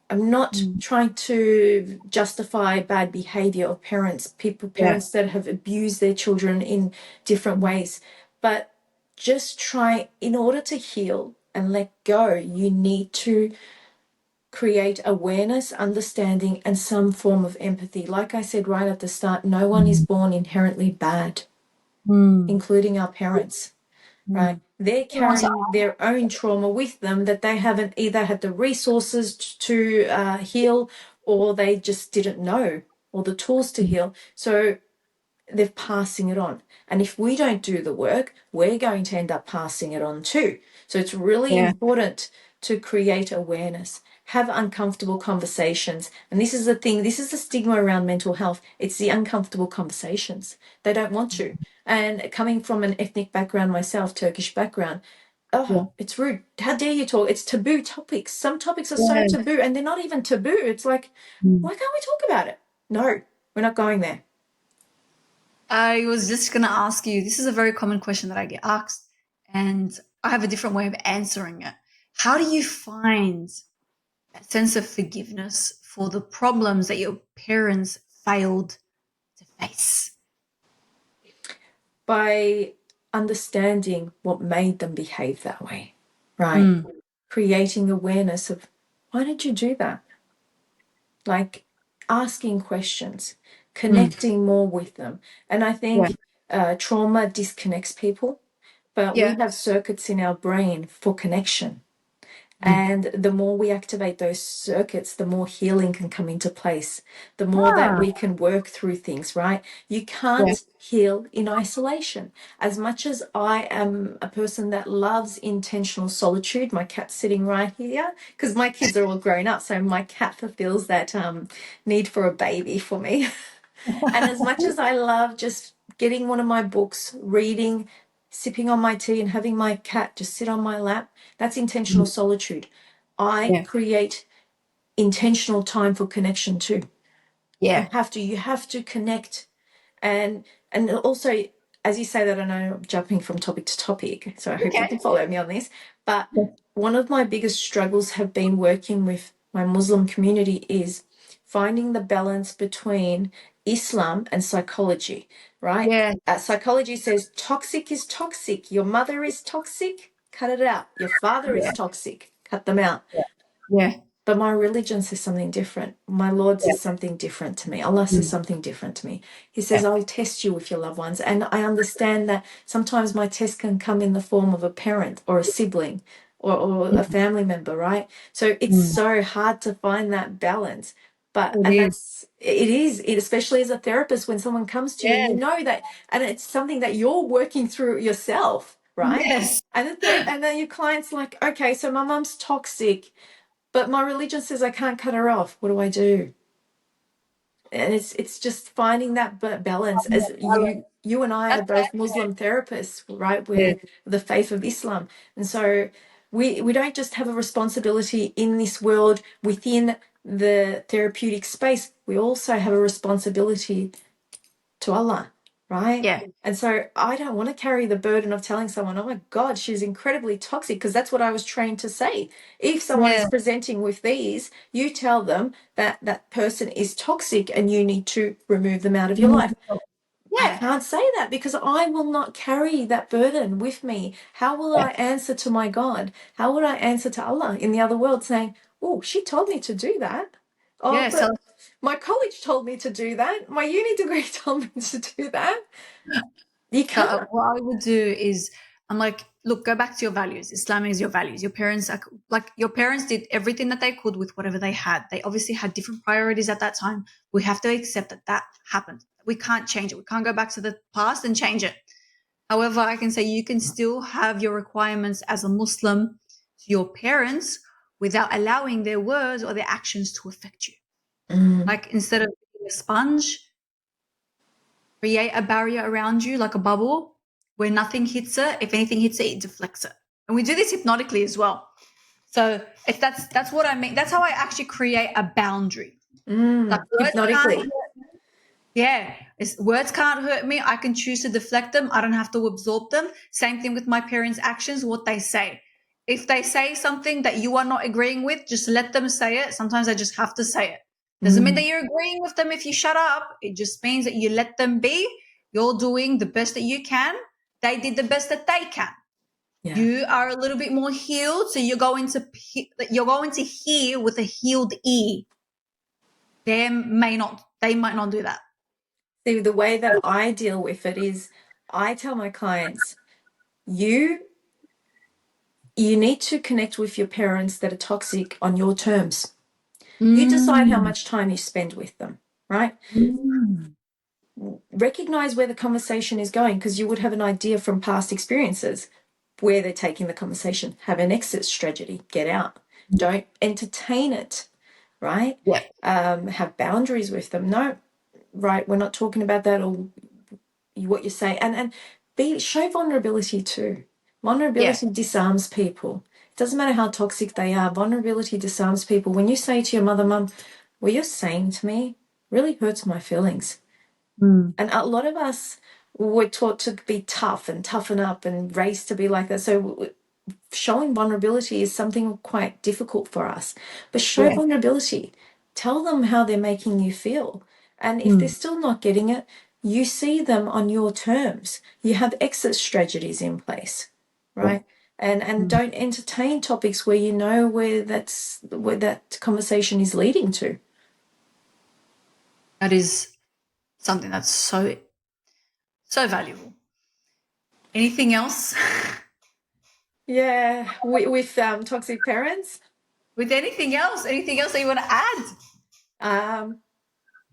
I'm not Mm. trying to justify bad behavior of parents, Yeah. parents that have abused their children in different Mm. ways, but just try, in order to heal and let go, you need to create awareness, understanding, and some form of empathy. Like I said right at the start, no one is Mm. born inherently bad, Mm. including our parents, right? Mm. They're I want to, carrying their own trauma with them that they haven't either had the resources to heal, or they just didn't know, or the tools to heal. So they're passing it on. And if we don't do the work, we're going to end up passing it on too. So it's really yeah, important to create awareness, have uncomfortable conversations. And this is the thing, this is the stigma around mental health. It's the uncomfortable conversations. They don't want to. And coming from an ethnic background myself, Turkish background, oh, yeah, it's rude. How dare you talk? It's taboo topics. Some topics are so yeah. taboo, and they're not even taboo. It's like, Mm. why can't we talk about it? No, we're not going there. I was just going to ask you, this is a very common question that I get asked, and I have a different way of answering it. How do you find a sense of forgiveness for the problems that your parents failed to face? By understanding what made them behave that way, right? Mm. Creating awareness of, why did you do that? Like asking questions, Mm. connecting more with them. And I Yeah. think trauma disconnects people, but we Yeah. have circuits in our brain for connection. Mm. And the more we activate those circuits, the more healing can come into place, the more that Ah. we can work through things, right? You Yeah. can't heal in isolation. As much as I am a person that loves intentional solitude, my cat's sitting right here, because my kids are all grown up, so my cat fulfills that need for a baby for me. And as much as I love just getting one of my books, reading, sipping on my tea, and having my cat just sit on my lap, that's intentional Mm. solitude. I Yeah. create intentional time for connection too. Yeah. You have to connect. And also, as you say that, I know I'm jumping from topic to topic, so I hope you Okay. can follow me on this. But Yeah. one of my biggest struggles have been working with my Muslim community is finding the balance between Islam and psychology, right? Yeah. Psychology says toxic is toxic. Your mother is toxic, cut it out. Your father is Yeah. toxic, cut them out. Yeah. But my religion says something different. My Lord says something different to me. Allah says something different to me. He says, I'll test you with your loved ones. And I understand that sometimes my test can come in the form of a parent or a sibling or a family member, right? So it's so hard to find that balance. But, It and is. it is, especially as a therapist, when someone comes to you and you Yes. know that, and it's something that you're working through yourself, right? Yes. And then your client's like, okay, so my mum's toxic, but my religion says I can't cut her off. What do I do? And it's just finding that balance. As you and I are both Muslim therapists, right? Yeah. We're the faith of Islam. And so we don't just have a responsibility in this world within the therapeutic space. We also have a responsibility to Allah, right? Yeah. And so I don't want to carry the burden of telling someone, oh my God, she's incredibly toxic, because that's what I was trained to say. If someone is Yeah. presenting with these, you tell them that that person is toxic and you need to remove them out of your life. I Yeah. can't say that because I will not carry that burden with me. How will I answer to my God? How would I answer to Allah in the other world saying, oh, she told me to do that? Oh, Yeah. So, but my college told me to do that. My uni degree told me to do that. You can't. what I would do is, I'm like, look, go back to your values. Islam is your values. Your parents are like, your parents did everything that they could with whatever they had. They obviously had different priorities at that time. We have to accept that that happened. We can't change it. We can't go back to the past and change it. However, I can say you can still have your requirements as a Muslim to your parents without allowing their words or their actions to affect you. Like, instead of being a sponge, create a barrier around you, like a bubble, where nothing hits it. If anything hits it, it deflects it. And we do this hypnotically as well. So if that's what I mean. That's how I actually create a boundary. Like, words can't, Hypnotically. yeah, words can't hurt me. I can choose to deflect them. I don't have to absorb them. Same thing with my parents' actions, what they say. If they say something that you are not agreeing with, just let them say it. Sometimes I just have to say it. Doesn't mean that you're agreeing with them if you shut up. It just means that you let them be. You're doing the best that you can. They did the best that they can. Yeah. You are a little bit more healed, so you're going to hear with a healed ear. They might not do that. See, the way that I deal with it is I tell my clients, you need to connect with your parents that are toxic on your terms. You decide how much time you spend with them, right? Recognize where the conversation is going, because you would have an idea from past experiences where they're taking the conversation. Have an exit strategy. Get out. Don't entertain it, right? Yeah. Have boundaries with them. No, right, we're not talking about that, or what you're saying. And show vulnerability too. Vulnerability disarms people. It doesn't matter how toxic they are. Vulnerability disarms people. When you say to your mother, Mum, what you're saying to me really hurts my feelings. And a lot of us were taught to be tough and toughen up and raised to be like that. So showing vulnerability is something quite difficult for us. But show vulnerability. Tell them how they're making you feel. And if they're still not getting it, you see them on your terms. You have exit strategies in place, right? And don't entertain topics where you know where that conversation is leading to. That is something that's so valuable. Anything else? Yeah, with toxic parents. With anything else? Anything else that you want to add?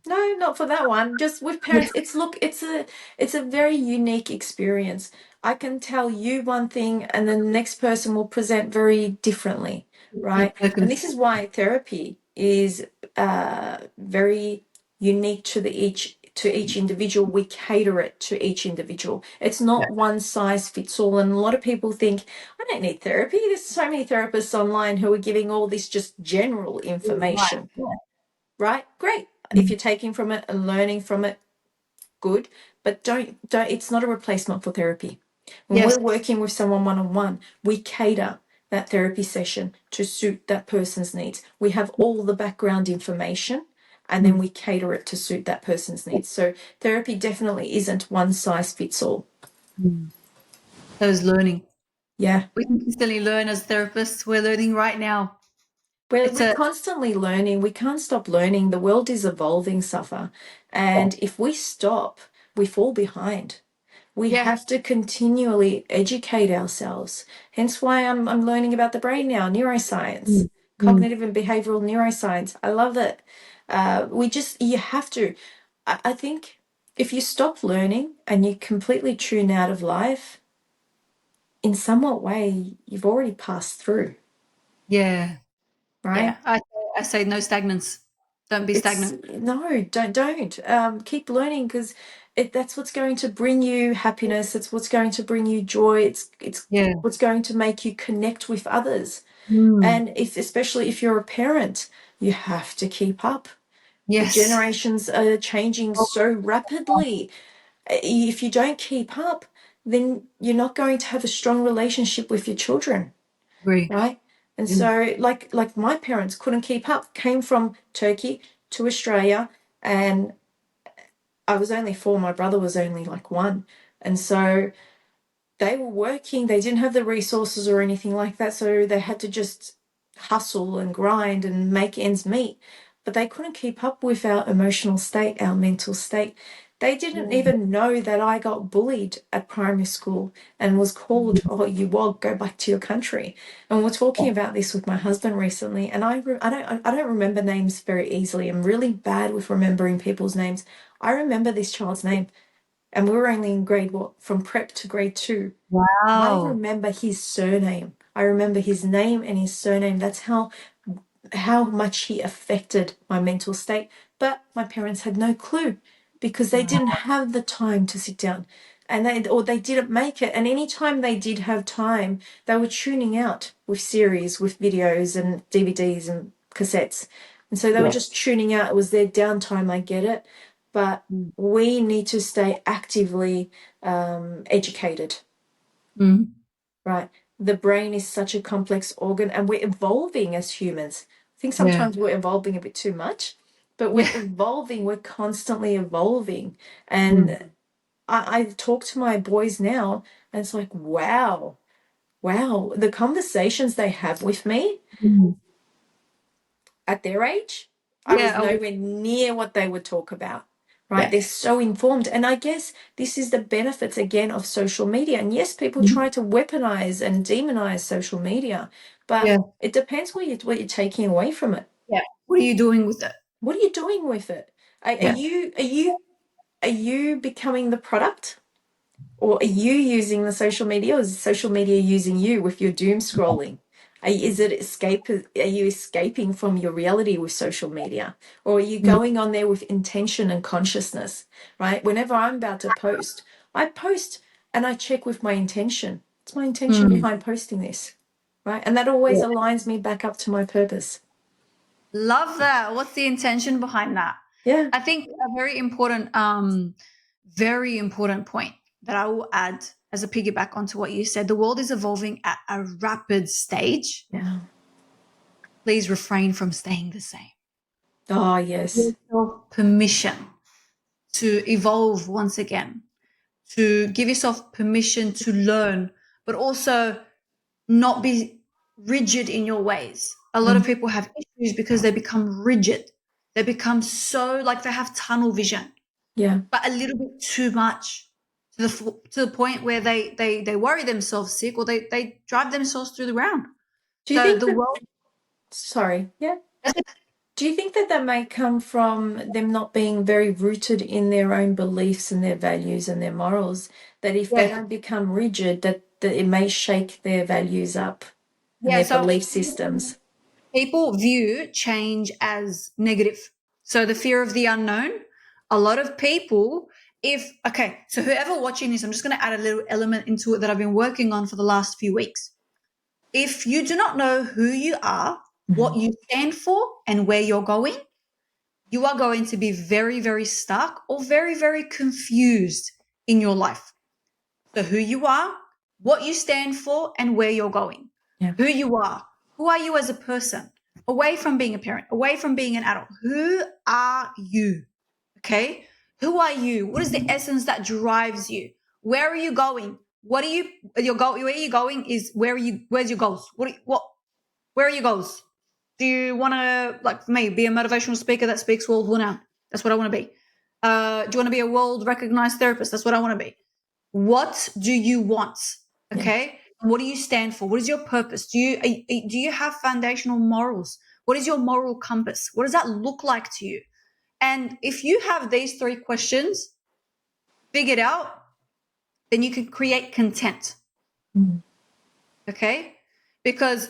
No, not for that one. Just with parents, it's a very unique experience. I can tell you one thing and then the next person will present very differently, right? And this is why therapy is very unique to each individual. We cater it to each individual. It's not one size fits all. And a lot of people think, I don't need therapy. There's so many therapists online who are giving all this just general information. Right? Great. If you're taking from it and learning from it, good. But don't it's not a replacement for therapy. When we're working with someone one-on-one, we cater that therapy session to suit that person's needs. We have all the background information and then we cater it to suit that person's needs. So therapy definitely isn't one size fits all. So is learning. Yeah. We can constantly learn as therapists. We're learning right now. We're constantly learning. We can't stop learning. The world is evolving, Safa. And if we stop, we fall behind. We have to continually educate ourselves. Hence why I'm learning about the brain now, neuroscience, cognitive and behavioral neuroscience. I love it. You have to. I think if you stop learning and you completely tune out of life, in somewhat way, you've already passed through, Yeah. right? Yeah. I say no stagnance. Don't be stagnant. No, don't. Keep learning because that's what's going to bring you happiness. It's what's going to bring you joy. It's Yeah. what's going to make you connect with others. Mm. And especially if you're a parent, you have to keep up. The Yes. generations are changing Oh, so rapidly. If you don't keep up, then you're not going to have a strong relationship with your children, agree. right? And so like my parents couldn't keep up, came from Turkey to Australia, and I was only 4, my brother was only like 1. And so they were working, they didn't have the resources or anything like that, so they had to just hustle and grind and make ends meet. But they couldn't keep up with our emotional state, our mental state. They didn't even know that I got bullied at primary school and was called, "Oh, you wog, go back to your country." And we're talking about this with my husband recently, and I don't remember names very easily. I'm really bad with remembering people's names. I remember this child's name, and we were only in from prep to grade 2. I Wow. remember his surname. I remember his name and his surname. That's how much he affected my mental state. But my parents had no clue because they didn't have the time to sit down, and they didn't make it. And anytime they did have time, they were tuning out with series, with videos and DVDs and cassettes. And so they were just tuning out. It was their downtime. I get it. But we need to stay actively educated, right? The brain is such a complex organ, and we're evolving as humans. I think sometimes we're evolving a bit too much, but we're evolving, we're constantly evolving. And I talk to my boys now, and it's like, wow, the conversations they have with me at their age, I was Yeah. nowhere near what they would talk about. Right? Yeah. They're so informed. And I guess this is the benefits again of social media. And yes, people try to weaponize and demonize social media, but Yeah. it depends what you're taking away from it. Yeah. What are you doing with it? What are you doing with it? Are Yeah. you becoming the product? Or are you using the social media, or is social media using you with your doom scrolling? Is it escape? Are you escaping from your reality with social media? Or are you going on there with intention and consciousness, right? Whenever I'm about to post, I post and I check with my intention. What's my intention behind posting this, right? And that always Yeah. aligns me back up to my purpose. Love that. What's the intention behind that? Yeah. I think a very important point that I will add as a piggyback onto what you said. The world is evolving at a rapid stage. Yeah. Please refrain from staying the same. Oh, Give yes. yourself permission to evolve once again, to give yourself permission to learn, but also not be rigid in your ways. A lot of people have issues because they become rigid. They become so like they have tunnel vision, Yeah. but a little bit too much to the point where they worry themselves sick or they drive themselves through the ground. Do you So think the that, world, sorry, yeah. Do you think that that may come from them not being very rooted in their own beliefs and their values and their morals? That if they yeah, don't become rigid, that it may shake their values up and yeah. their So belief systems? people view change as negative. So the fear of the unknown, a lot of people, so whoever watching this, I'm just going to add a little element into it that I've been working on for the last few weeks. If you do not know who you are, what you stand for, and where you're going, you are going to be very, very stuck or very, very confused in your life. So who you are, what you stand for, and where you're going. Yeah. Who you are. Who are you as a person? away from being a parent, away from being an adult. Who are you? Okay. Who are you? What is the essence that drives you? Where are you going? What are you, your goal? Where are you going is where's your goals? Where are your goals? Do you want to, like for me, be a motivational speaker that speaks world renowned? That's what I want to be. Do you want to be a world recognized therapist? That's what I want to be. What do you want? Okay. Yeah. What do you stand for? What is your purpose? Do you have foundational morals? What is your moral compass? What does that look like to you? And if you have these 3 questions figured out, then you can create content. Okay. Because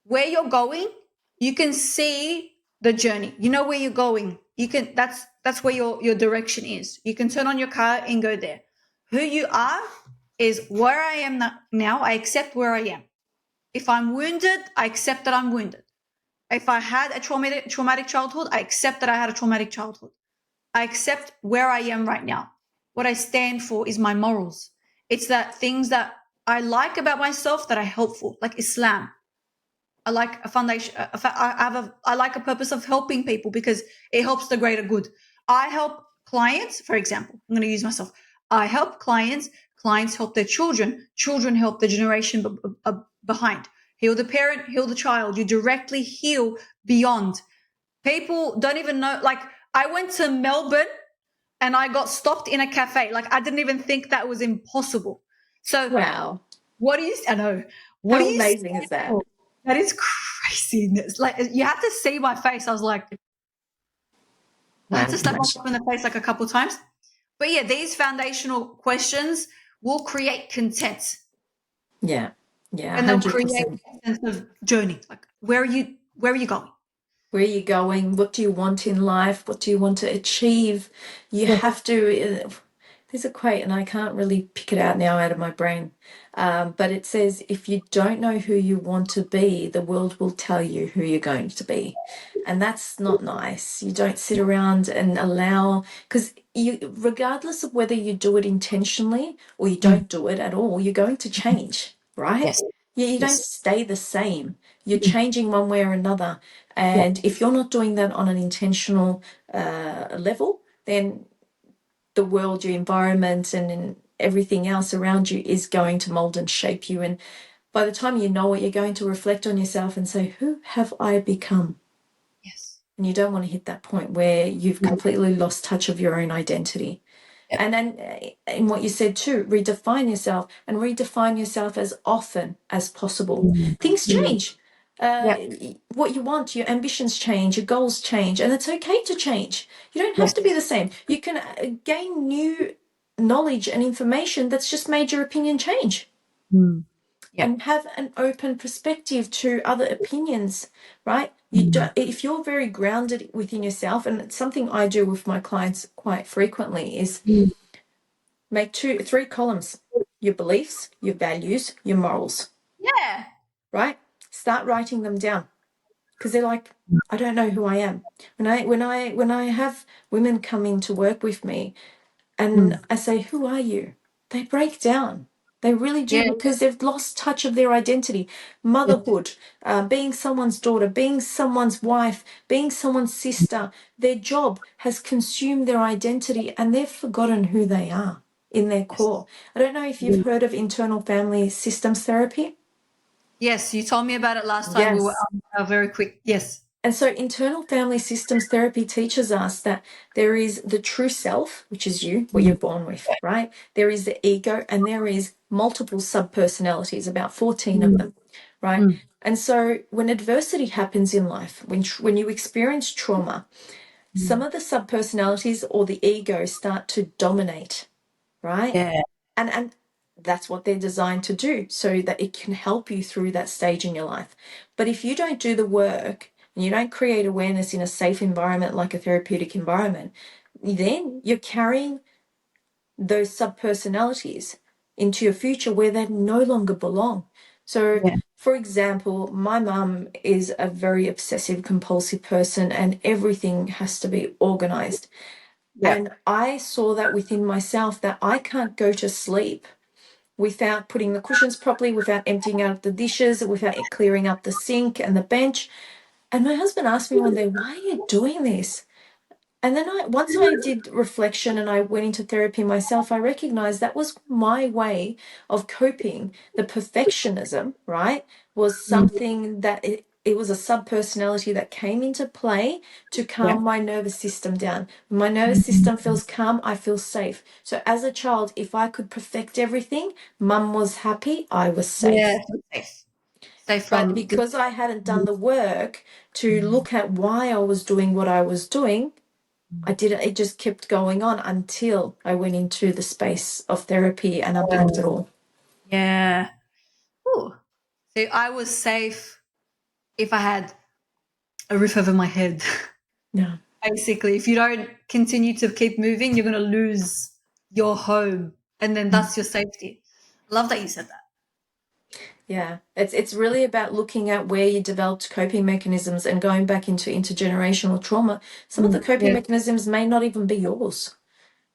where you're going, you can see the journey. You know where you're going. You can, that's where your direction is. You can turn on your car and go there. Who you are is where I am now. I accept where I am. If I'm wounded, I accept that I'm wounded. If I had a traumatic childhood, I accept that I had a traumatic childhood. I accept where I am right now. What I stand for is my morals. It's that things that I like about myself that are helpful, like Islam. I like a foundation. I like a purpose of helping people because it helps the greater good. I help clients, for example. I'm going to use myself. I help clients. Clients help their children. Children help the generation behind. Heal the parent, heal the child. You directly heal beyond. People don't even know. Like I went to Melbourne and I got stopped in a cafe. Like I didn't even think that was impossible. So wow, what do you? I know. What how do you? amazing is that? That is craziness. Like you have to see my face. I was like, I had to slap myself in the face like a couple of times. But yeah, these foundational questions will create content. Yeah, yeah, And they'll create 100%. a sense of journey. Like where are you going? Where are you going? What do you want in life? What do you want to achieve? You have to. There's a quote, and I can't really pick it out now out of my brain. But it says, if you don't know who you want to be, the world will tell you who you're going to be. And that's not nice. You don't sit around and allow, because regardless of whether you do it intentionally or you don't do it at all, you're going to change, right? Yes. You don't stay the same. You're changing one way or another. And if you're not doing that on an intentional level, then the world, your environment, and everything else around you is going to mold and shape you. And by the time you know it, you're going to reflect on yourself and say, who have I become? Yes. And you don't want to hit that point where you've completely lost touch of your own identity. Yep. And then in what you said too, redefine yourself as often as possible. Things change. What you want, your ambitions change, your goals change, and it's okay to change. You don't have to be the same. You can gain new knowledge and information that's just made your opinion change. And have an open perspective to other opinions, right? If you're very grounded within yourself, and it's something I do with my clients quite frequently, is make 3 columns: your beliefs, your values, your morals. Yeah. Right? Start writing them down, because they're like, I don't know who I am. When I have women come in to work with me and I say, who are you? They break down. They really do, because they've lost touch of their identity. Motherhood, being someone's daughter, being someone's wife, being someone's sister. Their job has consumed their identity and they've forgotten who they are in their core. I don't know if you've heard of internal family systems therapy. Yes, you told me about it last time. We were Yes. very quick. Yes. And so internal family systems therapy teaches us that there is the true self, which is you, what you're born with, right? There is the ego, and there is multiple sub-personalities, about 14 of them, right? And so when adversity happens in life, when you experience trauma, some of the sub-personalities or the ego start to dominate, right? Yeah. And that's what they're designed to do, so that it can help you through that stage in your life. But if you don't do the work and you don't create awareness in a safe environment, like a therapeutic environment, then you're carrying those sub-personalities into your future where they no longer belong. So, for example, my mum is a very obsessive compulsive person, and everything has to be organized. And I saw that within myself, that I can't go to sleep without putting the cushions properly, without emptying out the dishes, without clearing up the sink and the bench. And my husband asked me one day, why are you doing this? And then once I did reflection and I went into therapy myself, I recognized that was my way of coping. The perfectionism, right, was something that it was a subpersonality that came into play to Yeah. calm my nervous system down. When my nervous system feels calm, I feel safe. So as a child, if I could perfect everything, mum was happy, I was Yeah. safe. Safe. Safe But from. because I hadn't done the work to look at why I was doing what I was doing, I didn't, it just kept going on until I went into the space of therapy and unpacked it all. Yeah. Ooh. So I was safe if I had a roof over my head. Yeah. Basically, if you don't continue to keep moving, you're going to lose your home. And then that's your safety. I love that you said that. Yeah. It's really about looking at where you developed coping mechanisms and going back into intergenerational trauma. Some of the coping Yeah. mechanisms may not even be yours.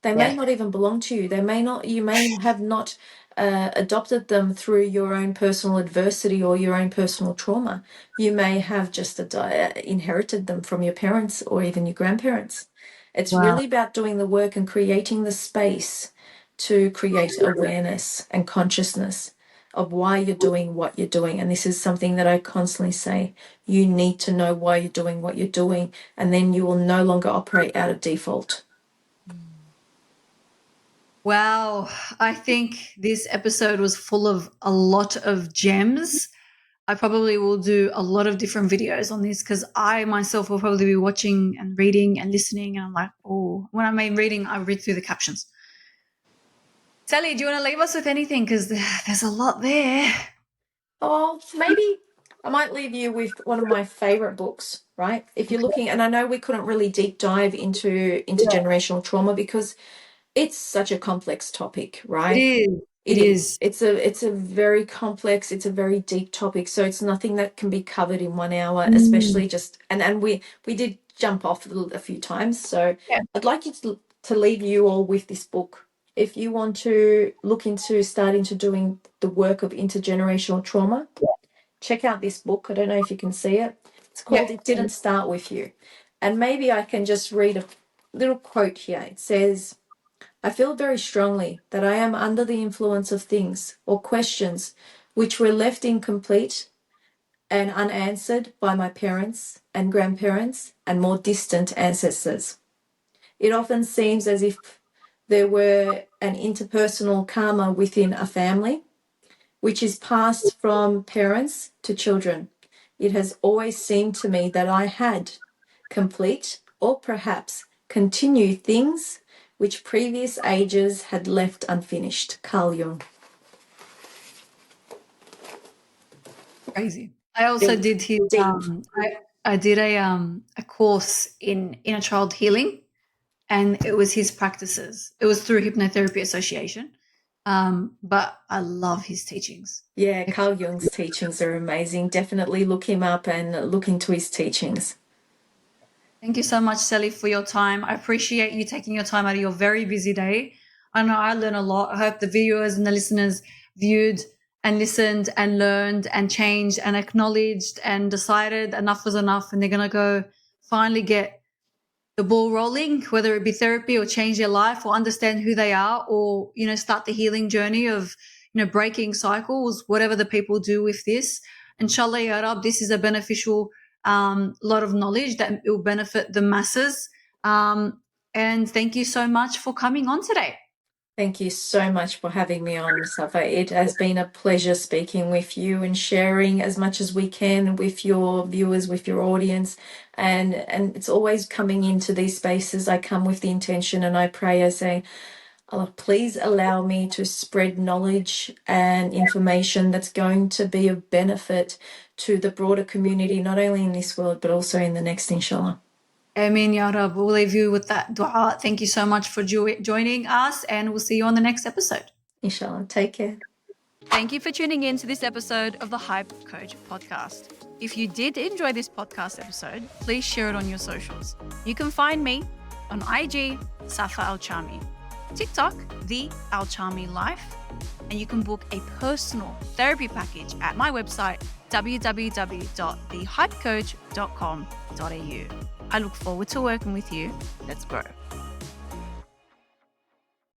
They may Yeah. not even belong to you. They may not, you may have not adopted them through your own personal adversity or your own personal trauma. You may have just inherited them from your parents or even your grandparents. It's Wow. really about doing the work and creating the space to create awareness and consciousness of why you're doing what you're doing. And this is something that I constantly say. You need to know why you're doing what you're doing, and then you will no longer operate out of default. Wow. I think this episode was full of a lot of gems. I probably will do a lot of different videos on this because I myself will probably be watching and reading and listening. And I'm like, oh, when I mean reading, I read through the captions. Sally, do you want to leave us with anything? Because there's a lot there. Oh, maybe I might leave you with one of my favorite books, right? If you're looking, and I know we couldn't really deep dive into intergenerational trauma because it's such a complex topic, It right? is. It It is. is. It's a very complex, it's a very deep topic. So it's nothing that can be covered in 1 hour, Mm. especially just and we did jump off a few times. So Yeah. I'd like you to leave you all with this book. If you want to look into starting to doing the work of intergenerational trauma, check out this book. I don't know if you can see it. It's Yeah. called It Didn't Start With You. And maybe I can just read a little quote here. It says, I feel very strongly that I am under the influence of things or questions which were left incomplete and unanswered by my parents and grandparents and more distant ancestors. It often seems as if there were an interpersonal karma within a family, which is passed from parents to children. It has always seemed to me that I had complete or perhaps continue things which previous ages had left unfinished. Carl Jung. Crazy. I also Deep, did his deep. I did a course in inner child healing, and it was his practices. It was through Hypnotherapy Association. But I love his teachings. Yeah, Carl Jung's teachings are amazing. Definitely look him up and look into his teachings. Thank you so much, Sally, for your time. I appreciate you taking your time out of your very busy day. I know I learned a lot. I hope the viewers and the listeners viewed and listened and learned and changed and acknowledged and decided enough was enough, and they're going to go finally get the ball rolling, whether it be therapy or change their life or understand who they are, or, start the healing journey of, breaking cycles, whatever the people do with this. Inshallah, ya Rab, this is a beneficial lot of knowledge that will benefit the masses. And thank you so much for coming on today. Thank you so much for having me on, Safa. It has been a pleasure speaking with you and sharing as much as we can with your viewers, with your audience. And it's always coming into these spaces. I come with the intention and I pray, I say, Allah, please allow me to spread knowledge and information that's going to be of benefit to the broader community, not only in this world, but also in the next, inshallah. Ameen, Ya Rab. We'll leave you with that dua. Thank you so much for joining us, and we'll see you on the next episode. Inshallah. Take care. Thank you for tuning in to this episode of the Hype Coach podcast. If you did enjoy this podcast episode, please share it on your socials. You can find me on IG, Safa Al Chami, TikTok, The Al Chami Life, and you can book a personal therapy package at my website, www.thehypecoach.com.au. I look forward to working with you. Let's grow.